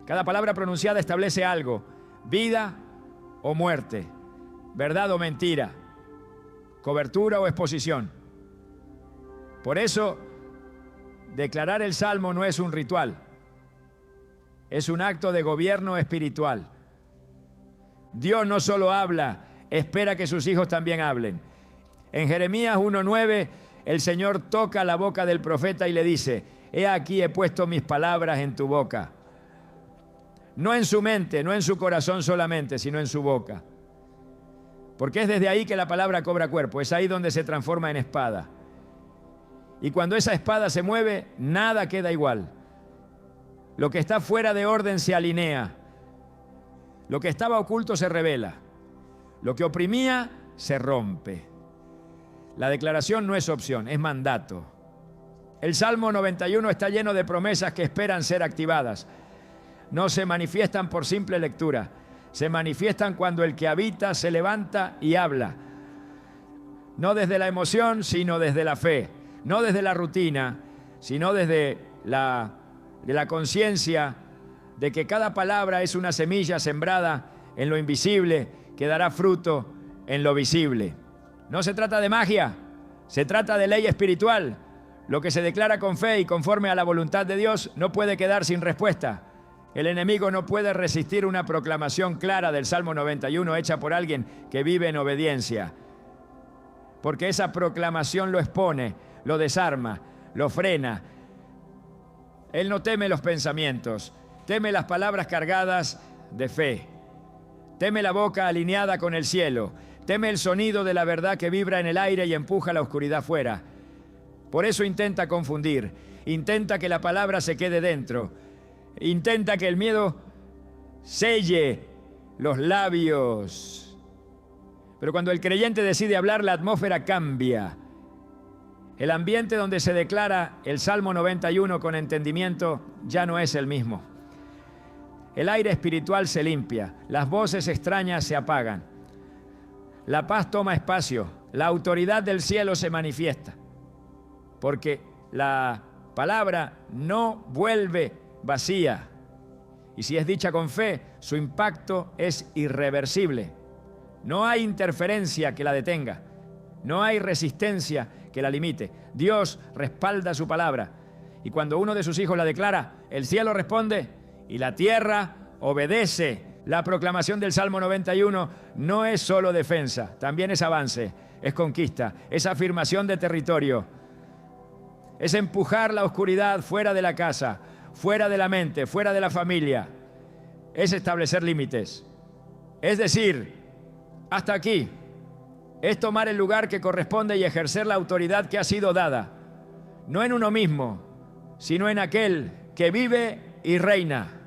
S1: Cada palabra pronunciada establece algo: vida o muerte, verdad o mentira, cobertura o exposición. Por eso, declarar el Salmo no es un ritual, es un acto de gobierno espiritual. Dios no solo habla, espera que sus hijos también hablen. En Jeremías 1:9, el Señor toca la boca del profeta y le dice: he aquí he puesto mis palabras en tu boca. No en su mente, no en su corazón solamente, sino en su boca. Porque es desde ahí que la palabra cobra cuerpo, es ahí donde se transforma en espada. Y cuando esa espada se mueve, nada queda igual. Lo que está fuera de orden se alinea. Lo que estaba oculto se revela. Lo que oprimía se rompe. La declaración no es opción, es mandato. El Salmo 91 está lleno de promesas que esperan ser activadas. No se manifiestan por simple lectura, se manifiestan cuando el que habita se levanta y habla. No desde la emoción, sino desde la fe. No desde la rutina, sino desde la conciencia de que cada palabra es una semilla sembrada en lo invisible que dará fruto en lo visible. No se trata de magia, se trata de ley espiritual. Lo que se declara con fe y conforme a la voluntad de Dios no puede quedar sin respuesta. El enemigo no puede resistir una proclamación clara del Salmo 91 hecha por alguien que vive en obediencia, porque esa proclamación lo expone, lo desarma, lo frena. Él no teme los pensamientos, teme las palabras cargadas de fe. Teme la boca alineada con el cielo. Teme el sonido de la verdad que vibra en el aire y empuja la oscuridad fuera. Por eso intenta confundir, intenta que la palabra se quede dentro, intenta que el miedo selle los labios. Pero cuando el creyente decide hablar, la atmósfera cambia. El ambiente donde se declara el Salmo 91 con entendimiento ya no es el mismo. El aire espiritual se limpia, las voces extrañas se apagan. La paz toma espacio, la autoridad del cielo se manifiesta, porque la palabra no vuelve vacía. Y si es dicha con fe, su impacto es irreversible. No hay interferencia que la detenga, no hay resistencia que la limite. Dios respalda su palabra, y cuando uno de sus hijos la declara, el cielo responde y la tierra obedece. La proclamación del Salmo 91 no es solo defensa, también es avance, es conquista, es afirmación de territorio, es empujar la oscuridad fuera de la casa, fuera de la mente, fuera de la familia, es establecer límites. Es decir, hasta aquí, es tomar el lugar que corresponde y ejercer la autoridad que ha sido dada, no en uno mismo, sino en aquel que vive y reina.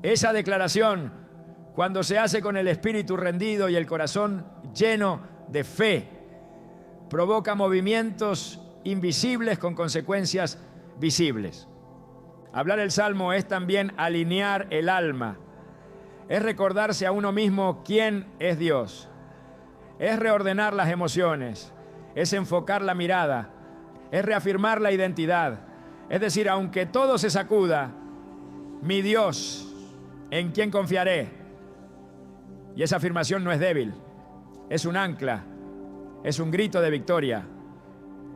S1: Esa declaración, cuando se hace con el espíritu rendido y el corazón lleno de fe, provoca movimientos invisibles con consecuencias visibles. Hablar el Salmo es también alinear el alma, es recordarse a uno mismo quién es Dios, es reordenar las emociones, es enfocar la mirada, es reafirmar la identidad. Es decir, aunque todo se sacuda, mi Dios, ¿en quién confiaré? Y esa afirmación no es débil, es un ancla, es un grito de victoria,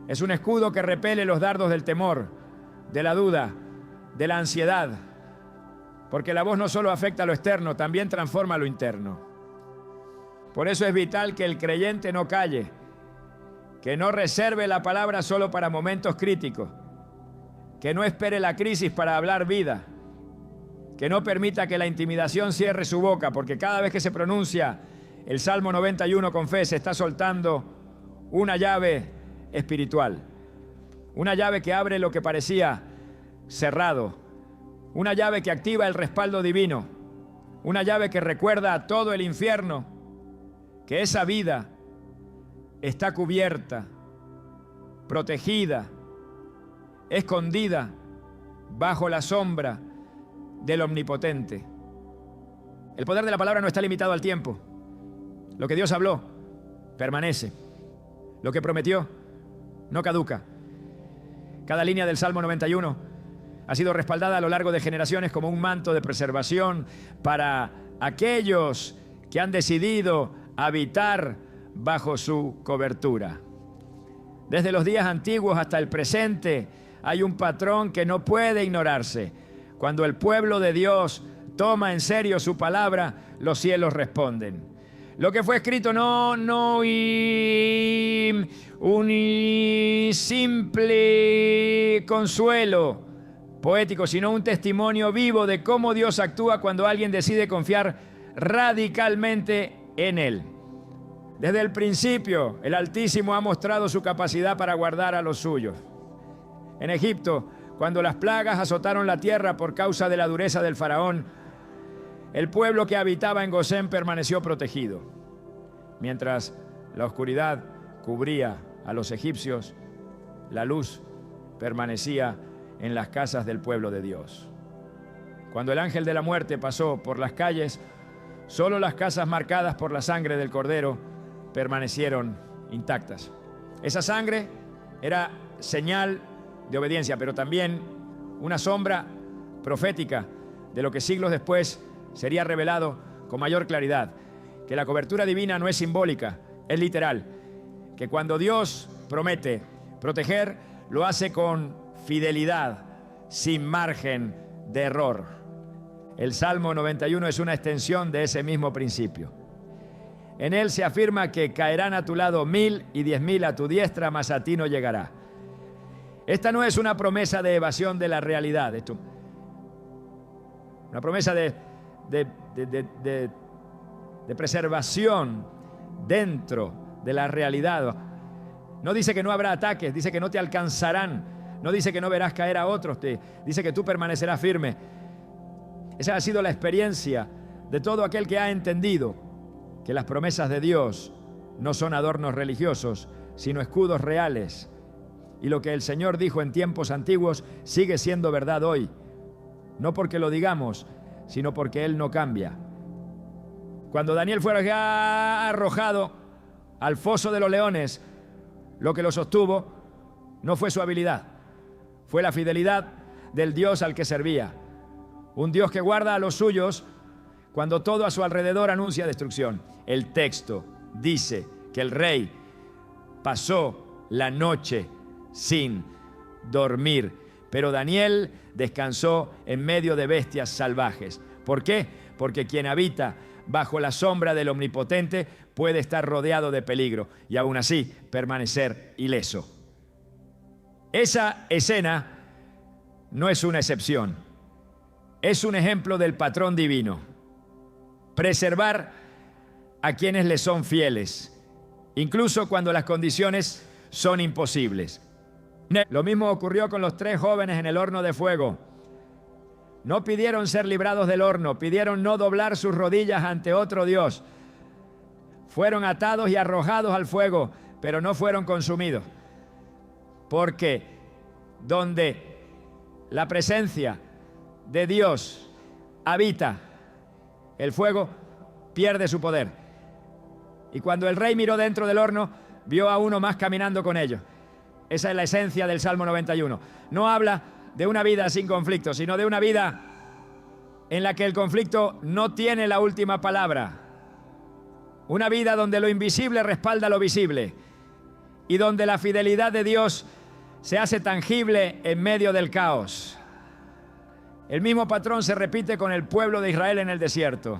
S1: es un escudo que repele los dardos del temor, de la duda, de la ansiedad, porque la voz no solo afecta lo externo, también transforma lo interno. Por eso es vital que el creyente no calle, que no reserve la palabra solo para momentos críticos, que no espere la crisis para hablar vida, que no permita que la intimidación cierre su boca, porque cada vez que se pronuncia el Salmo 91 con fe, se está soltando una llave espiritual, una llave que abre lo que parecía cerrado, una llave que activa el respaldo divino, una llave que recuerda a todo el infierno que esa vida está cubierta, protegida, escondida bajo la sombra del Omnipotente. El poder de la palabra no está limitado al tiempo. Lo que Dios habló permanece. Lo que prometió no caduca. Cada línea del Salmo 91 ha sido respaldada a lo largo de generaciones como un manto de preservación para aquellos que han decidido habitar bajo su cobertura. Desde los días antiguos hasta el presente hay un patrón que no puede ignorarse. Cuando el pueblo de Dios toma en serio su palabra, los cielos responden. Lo que fue escrito no un simple consuelo poético, sino un testimonio vivo de cómo Dios actúa cuando alguien decide confiar radicalmente en Él. Desde el principio, el Altísimo ha mostrado su capacidad para guardar a los suyos. En Egipto, cuando las plagas azotaron la tierra por causa de la dureza del faraón, el pueblo que habitaba en Gosén permaneció protegido. Mientras la oscuridad cubría a los egipcios, la luz permanecía en las casas del pueblo de Dios. Cuando el ángel de la muerte pasó por las calles, solo las casas marcadas por la sangre del Cordero permanecieron intactas. Esa sangre era señal de obediencia, pero también una sombra profética de lo que siglos después sería revelado con mayor claridad, que la cobertura divina no es simbólica, es literal, que cuando Dios promete proteger, lo hace con fidelidad, sin margen de error. El Salmo 91 es una extensión de ese mismo principio. En él se afirma que caerán a tu lado 1000 y 10.000 a tu diestra, mas a ti no llegará. Esta no es una promesa de evasión de la realidad, esto, una promesa de preservación dentro de la realidad. No dice que no habrá ataques, dice que no te alcanzarán, no dice que no verás caer a otros, dice que tú permanecerás firme. Esa ha sido la experiencia de todo aquel que ha entendido que las promesas de Dios no son adornos religiosos, sino escudos reales. Y lo que el Señor dijo en tiempos antiguos sigue siendo verdad hoy, no porque lo digamos, sino porque Él no cambia. Cuando Daniel fue arrojado al foso de los leones, lo que lo sostuvo no fue su habilidad, fue la fidelidad del Dios al que servía. Un Dios que guarda a los suyos cuando todo a su alrededor anuncia destrucción. El texto dice que el rey pasó la noche sin dormir, pero Daniel descansó en medio de bestias salvajes. ¿Por qué? Porque quien habita bajo la sombra del Omnipotente puede estar rodeado de peligro y aún así permanecer ileso. Esa escena no es una excepción, es un ejemplo del patrón divino. Preservar a quienes le son fieles, incluso cuando las condiciones son imposibles. Lo mismo ocurrió con los 3 jóvenes en el horno de fuego. No pidieron ser librados del horno, pidieron no doblar sus rodillas ante otro Dios. Fueron atados y arrojados al fuego, pero no fueron consumidos. Porque donde la presencia de Dios habita, el fuego pierde su poder. Y cuando el rey miró dentro del horno, vio a uno más caminando con ellos. Esa es la esencia del Salmo 91. No habla de una vida sin conflicto, sino de una vida en la que el conflicto no tiene la última palabra. Una vida donde lo invisible respalda lo visible y donde la fidelidad de Dios se hace tangible en medio del caos. El mismo patrón se repite con el pueblo de Israel en el desierto.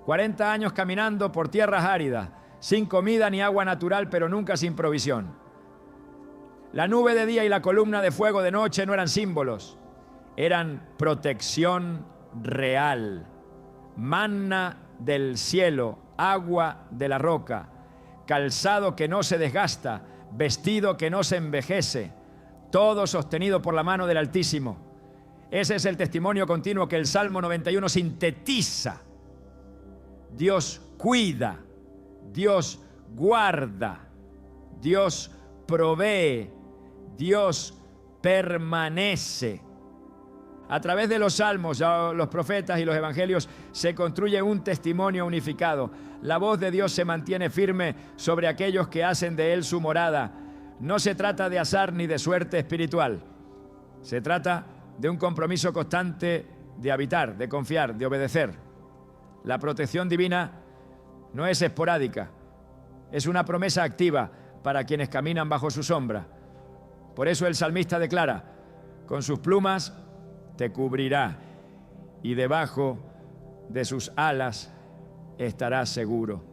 S1: 40 años caminando por tierras áridas, sin comida ni agua natural, pero nunca sin provisión. La nube de día y la columna de fuego de noche no eran símbolos, eran protección real. Manna del cielo, agua de la roca, calzado que no se desgasta, vestido que no se envejece, todo sostenido por la mano del Altísimo. Ese es el testimonio continuo que el Salmo 91 sintetiza. Dios cuida, Dios guarda, Dios provee, Dios permanece. A través de los salmos, los profetas y los evangelios se construye un testimonio unificado. La voz de Dios se mantiene firme sobre aquellos que hacen de Él su morada. No se trata de azar ni de suerte espiritual. Se trata de un compromiso constante de habitar, de confiar, de obedecer. La protección divina no es esporádica, es una promesa activa para quienes caminan bajo su sombra. Por eso el salmista declara: con sus plumas te cubrirá y debajo de sus alas estarás seguro.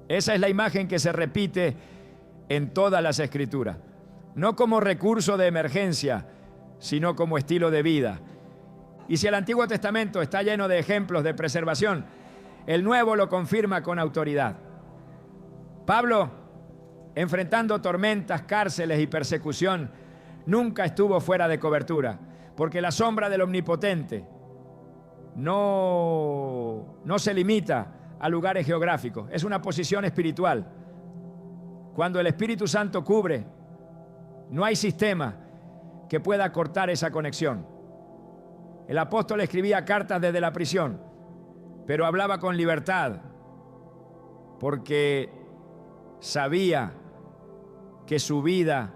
S1: Esa es la imagen que se repite en todas las Escrituras, no como recurso de emergencia, sino como estilo de vida. Y si el Antiguo Testamento está lleno de ejemplos de preservación, el Nuevo lo confirma con autoridad. Pablo, enfrentando tormentas, cárceles y persecución, nunca estuvo fuera de cobertura, porque la sombra del Omnipotente no se limita a lugares geográficos, es una posición espiritual. Cuando el Espíritu Santo cubre, no hay sistema que pueda cortar esa conexión. El apóstol escribía cartas desde la prisión, pero hablaba con libertad, porque sabía que su vida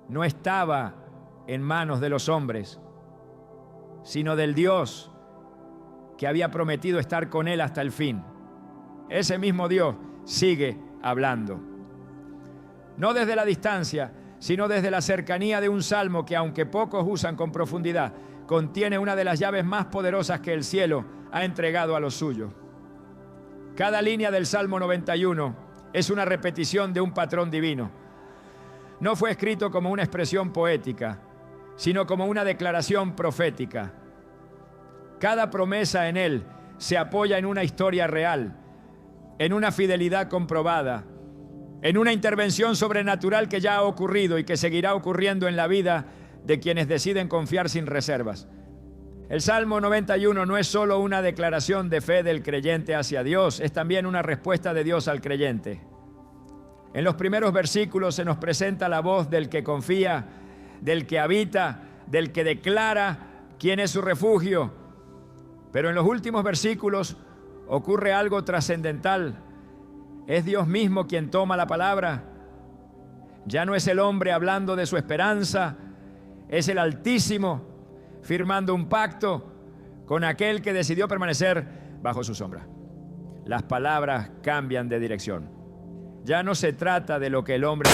S1: no estaba en manos de los hombres, sino del Dios que había prometido estar con él hasta el fin. Ese mismo Dios sigue hablando. No desde la distancia, sino desde la cercanía de un salmo que, aunque pocos usan con profundidad, contiene una de las llaves más poderosas que el cielo ha entregado a los suyos. Cada línea del Salmo 91 es una repetición de un patrón divino. No fue escrito como una expresión poética, sino como una declaración profética. Cada promesa en él se apoya en una historia real, en una fidelidad comprobada, en una intervención sobrenatural que ya ha ocurrido y que seguirá ocurriendo en la vida de quienes deciden confiar sin reservas. El Salmo 91 no es solo una declaración de fe del creyente hacia Dios, es también una respuesta de Dios al creyente. En los primeros versículos se nos presenta la voz del que confía, del que habita, del que declara quién es su refugio. Pero en los últimos versículos ocurre algo trascendental. Es Dios mismo quien toma la palabra. Ya no es el hombre hablando de su esperanza, es el Altísimo firmando un pacto con aquel que decidió permanecer bajo su sombra. Las palabras cambian de dirección. Ya no se trata de lo que el hombre...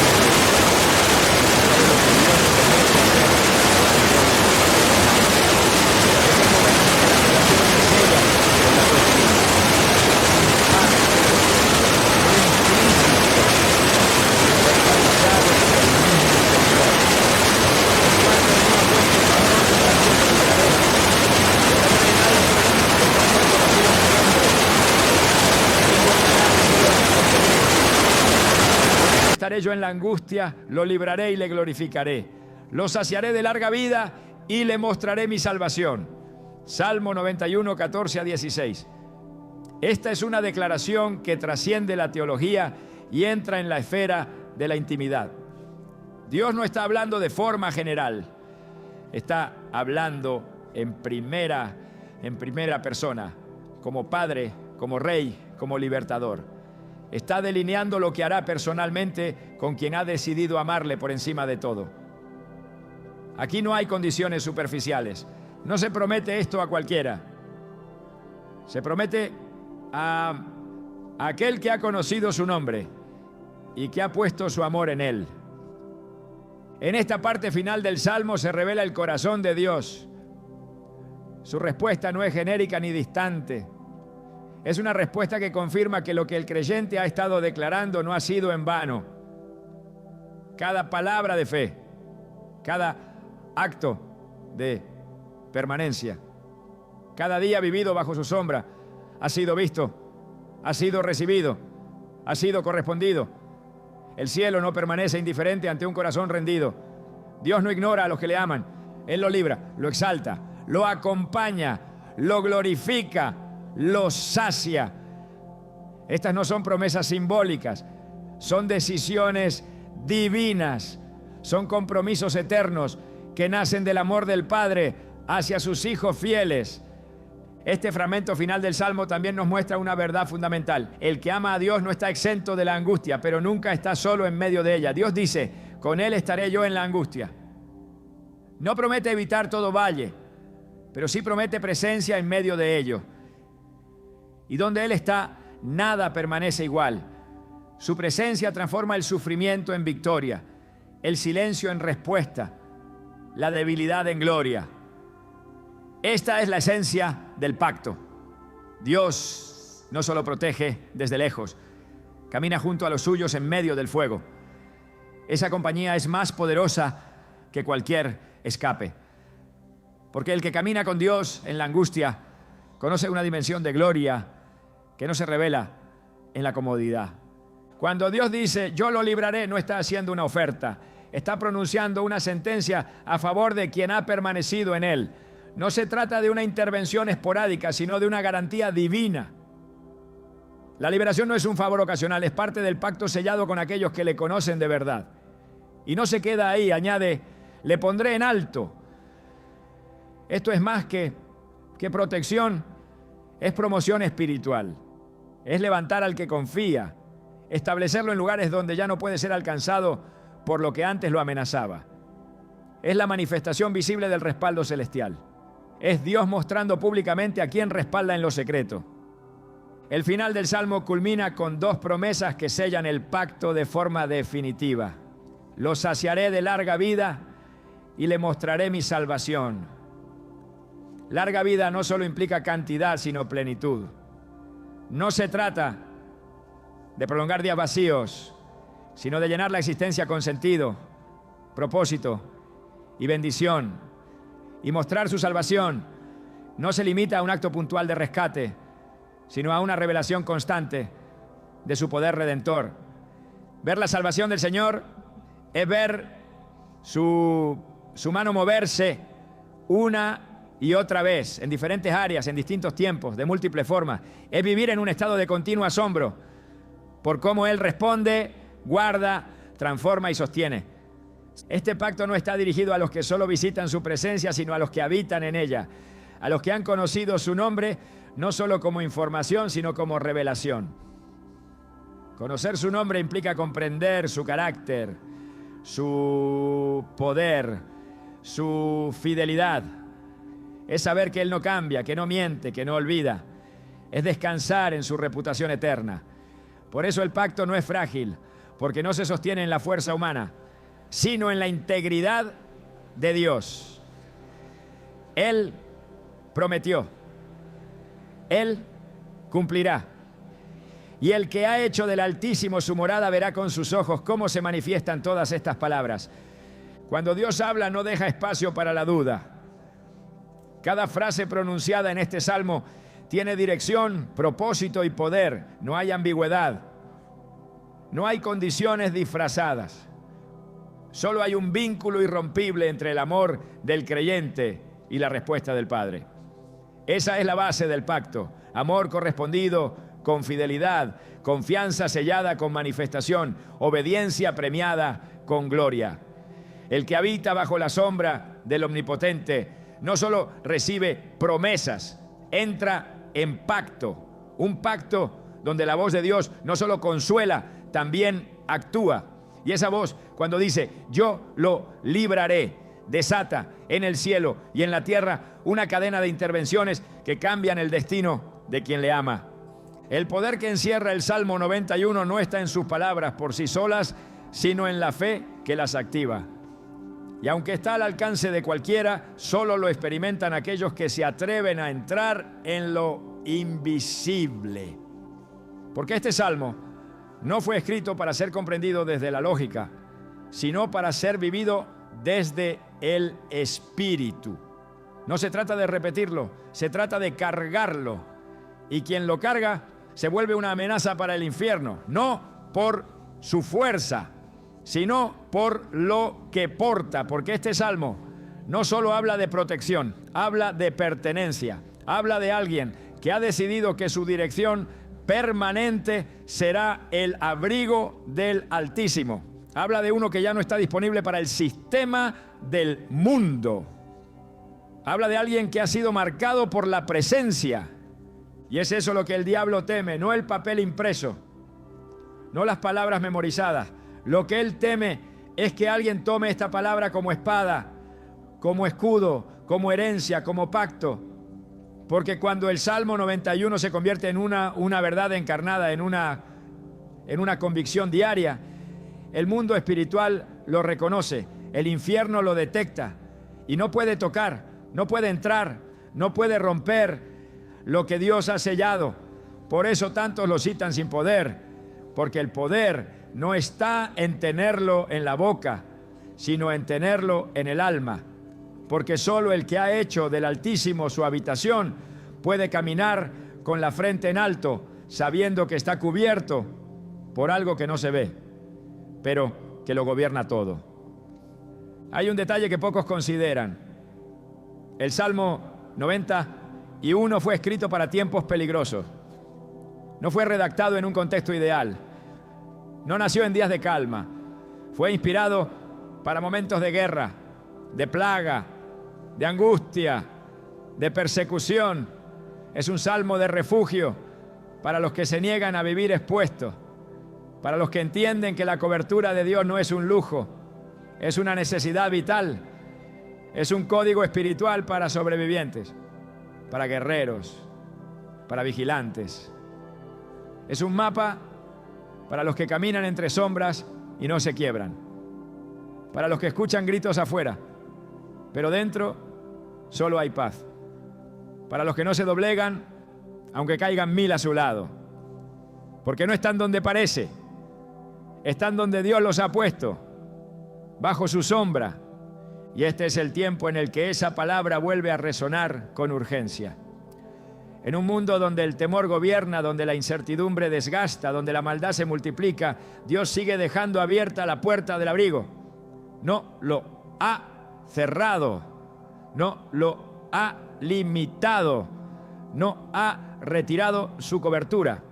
S1: Estaré yo en la angustia, lo libraré y le glorificaré. Lo saciaré de larga vida y le mostraré mi salvación. Salmo 91, 14 a 16. Esta es una declaración que trasciende la teología y entra en la esfera de la intimidad. Dios no está hablando de forma general, está hablando en primera persona, como Padre, como Rey, como Libertador. Está delineando lo que hará personalmente con quien ha decidido amarle por encima de todo. Aquí no hay condiciones superficiales. No se promete esto a cualquiera. Se promete a aquel que ha conocido su nombre y que ha puesto su amor en él. En esta parte final del Salmo se revela el corazón de Dios. Su respuesta no es genérica ni distante. Es una respuesta que confirma que lo que el creyente ha estado declarando no ha sido en vano. Cada palabra de fe, cada acto de permanencia, cada día vivido bajo su sombra, ha sido visto, ha sido recibido, ha sido correspondido. El cielo no permanece indiferente ante un corazón rendido. Dios no ignora a los que le aman. Él lo libra, lo exalta, lo acompaña, lo glorifica, lo sacia. Estas no son promesas simbólicas, son decisiones divinas, son compromisos eternos que nacen del amor del Padre hacia sus hijos fieles. Este fragmento final del Salmo también nos muestra una verdad fundamental. El que ama a Dios no está exento de la angustia, pero nunca está solo en medio de ella. Dios dice, con Él estaré yo en la angustia. No promete evitar todo valle, pero sí promete presencia en medio de ello. Y donde Él está, nada permanece igual. Su presencia transforma el sufrimiento en victoria, el silencio en respuesta, la debilidad en gloria. Esta es la esencia del pacto. Dios no solo protege desde lejos, camina junto a los suyos en medio del fuego. Esa compañía es más poderosa que cualquier escape. Porque el que camina con Dios en la angustia conoce una dimensión de gloria que no se revela en la comodidad. Cuando Dios dice, yo lo libraré, no está haciendo una oferta. Está pronunciando una sentencia a favor de quien ha permanecido en Él. No se trata de una intervención esporádica, sino de una garantía divina. La liberación no es un favor ocasional, es parte del pacto sellado con aquellos que le conocen de verdad. Y no se queda ahí, añade, le pondré en alto. Esto es más que protección, es promoción espiritual. Es levantar al que confía, establecerlo en lugares donde ya no puede ser alcanzado por lo que antes lo amenazaba. Es la manifestación visible del respaldo celestial. Es Dios mostrando públicamente a quien respalda en lo secreto. El final del Salmo culmina con dos promesas que sellan el pacto de forma definitiva. Lo saciaré de larga vida y le mostraré mi salvación. Larga vida no solo implica cantidad, sino plenitud. No se trata de prolongar días vacíos, sino de llenar la existencia con sentido, propósito y bendición. Y mostrar su salvación no se limita a un acto puntual de rescate, sino a una revelación constante de su poder redentor. Ver la salvación del Señor es ver su mano moverse una y otra vez, en diferentes áreas, en distintos tiempos, de múltiples formas. Es vivir en un estado de continuo asombro por cómo Él responde, guarda, transforma y sostiene. Este pacto no está dirigido a los que solo visitan su presencia, sino a los que habitan en ella, a los que han conocido su nombre, no solo como información, sino como revelación. Conocer su nombre implica comprender su carácter, su poder, su fidelidad. Es saber que Él no cambia, que no miente, que no olvida. Es descansar en su reputación eterna. Por eso el pacto no es frágil, porque no se sostiene en la fuerza humana, sino en la integridad de Dios. Él prometió, Él cumplirá. Y el que ha hecho del Altísimo su morada verá con sus ojos cómo se manifiestan todas estas palabras. Cuando Dios habla, no deja espacio para la duda. Cada frase pronunciada en este salmo tiene dirección, propósito y poder. No hay ambigüedad. No hay condiciones disfrazadas. Solo hay un vínculo irrompible entre el amor del creyente y la respuesta del Padre. Esa es la base del pacto. Amor correspondido con fidelidad, confianza sellada con manifestación, obediencia premiada con gloria. El que habita bajo la sombra del Omnipotente no solo recibe promesas, entra en pacto. Un pacto donde la voz de Dios no solo consuela, también actúa. Y esa voz, cuando dice, yo lo libraré, desata en el cielo y en la tierra una cadena de intervenciones que cambian el destino de quien le ama. El poder que encierra el Salmo 91 no está en sus palabras por sí solas, sino en la fe que las activa. Y aunque está al alcance de cualquiera, solo lo experimentan aquellos que se atreven a entrar en lo invisible. Porque este Salmo no fue escrito para ser comprendido desde la lógica, sino para ser vivido desde el Espíritu. No se trata de repetirlo, se trata de cargarlo. Y quien lo carga se vuelve una amenaza para el infierno, no por su fuerza, sino por lo que porta. Porque este salmo no solo habla de protección, habla de pertenencia, habla de alguien que ha decidido que su dirección permanente será el abrigo del Altísimo. Habla de uno que ya no está disponible para el sistema del mundo. Habla de alguien que ha sido marcado por la presencia. Y es eso lo que el diablo teme, no el papel impreso, no las palabras memorizadas. Lo que él teme es que alguien tome esta palabra como espada, como escudo, como herencia, como pacto. Porque cuando el Salmo 91 se convierte en una verdad encarnada, en una convicción diaria, el mundo espiritual lo reconoce, el infierno lo detecta y no puede tocar, no puede entrar, no puede romper lo que Dios ha sellado. Por eso tantos lo citan sin poder, porque el poder no está en tenerlo en la boca, sino en tenerlo en el alma. Porque solo el que ha hecho del Altísimo su habitación puede caminar con la frente en alto, sabiendo que está cubierto por algo que no se ve, pero que lo gobierna todo. Hay un detalle que pocos consideran. El Salmo 91 fue escrito para tiempos peligrosos. No fue redactado en un contexto ideal. No nació en días de calma. Fue inspirado para momentos de guerra, de plaga, de angustia, de persecución. Es un salmo de refugio para los que se niegan a vivir expuestos, para los que entienden que la cobertura de Dios no es un lujo, es una necesidad vital, es un código espiritual para sobrevivientes, para guerreros, para vigilantes. Es un mapa para los que caminan entre sombras y no se quiebran, para los que escuchan gritos afuera, pero dentro solo hay paz, para los que no se doblegan aunque caigan 1000 a su lado, porque no están donde parece, están donde Dios los ha puesto, bajo su sombra, y este es el tiempo en el que esa palabra vuelve a resonar con urgencia. En un mundo donde el temor gobierna, donde la incertidumbre desgasta, donde la maldad se multiplica, Dios sigue dejando abierta la puerta del abrigo. No lo ha cerrado, no lo ha limitado, no ha retirado su cobertura.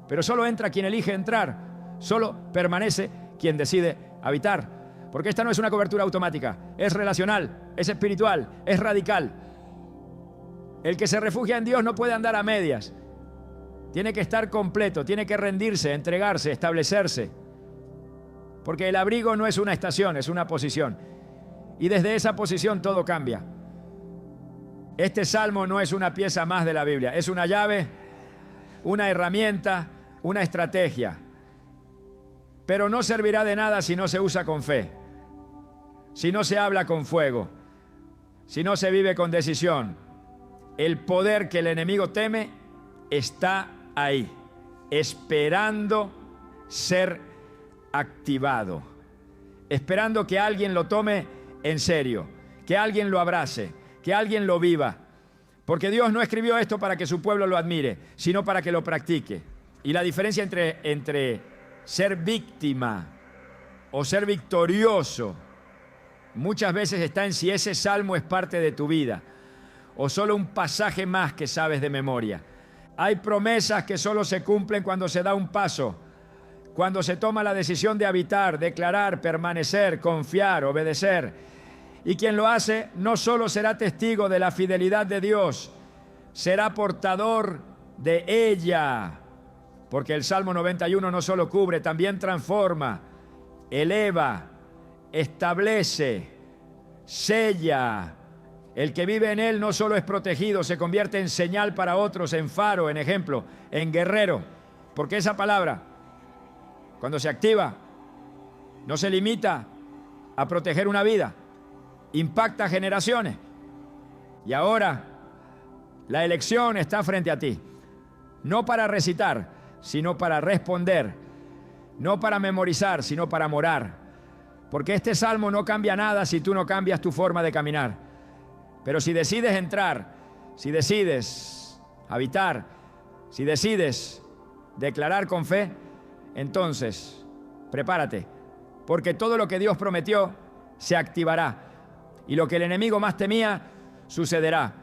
S1: Pero solo entra quien elige entrar, solo permanece quien decide habitar. Porque esta no es una cobertura automática, es relacional, es espiritual, es radical. El que se refugia en Dios no puede andar a medias. Tiene que estar completo, tiene que rendirse, entregarse, establecerse. Porque el abrigo no es una estación, es una posición. Y desde esa posición todo cambia. Este salmo no es una pieza más de la Biblia, es una llave, una herramienta, una estrategia. Pero no servirá de nada si no se usa con fe, si no se habla con fuego, si no se vive con decisión. El poder que el enemigo teme está ahí, esperando ser activado, esperando que alguien lo tome en serio, que alguien lo abrace, que alguien lo viva. Porque Dios no escribió esto para que su pueblo lo admire, sino para que lo practique. Y la diferencia entre ser víctima o ser victorioso muchas veces está en si ese salmo es parte de tu vida o solo un pasaje más que sabes de memoria. Hay promesas que solo se cumplen cuando se da un paso, cuando se toma la decisión de habitar, declarar, permanecer, confiar, obedecer. Y quien lo hace no solo será testigo de la fidelidad de Dios, será portador de ella. Porque el Salmo 91 no solo cubre, también transforma, eleva, establece, sella. El que vive en él no solo es protegido, se convierte en señal para otros, en faro, en ejemplo, en guerrero. Porque esa palabra, cuando se activa, no se limita a proteger una vida, impacta generaciones. Y ahora la elección está frente a ti, no para recitar, sino para responder, no para memorizar, sino para morar. Porque este salmo no cambia nada si tú no cambias tu forma de caminar. Pero si decides entrar, si decides habitar, si decides declarar con fe, entonces prepárate, porque todo lo que Dios prometió se activará. Y lo que el enemigo más temía, sucederá.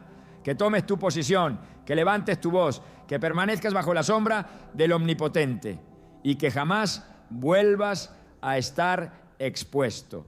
S1: Que tomes tu posición, que levantes tu voz, que permanezcas bajo la sombra del Omnipotente y que jamás vuelvas a estar expuesto.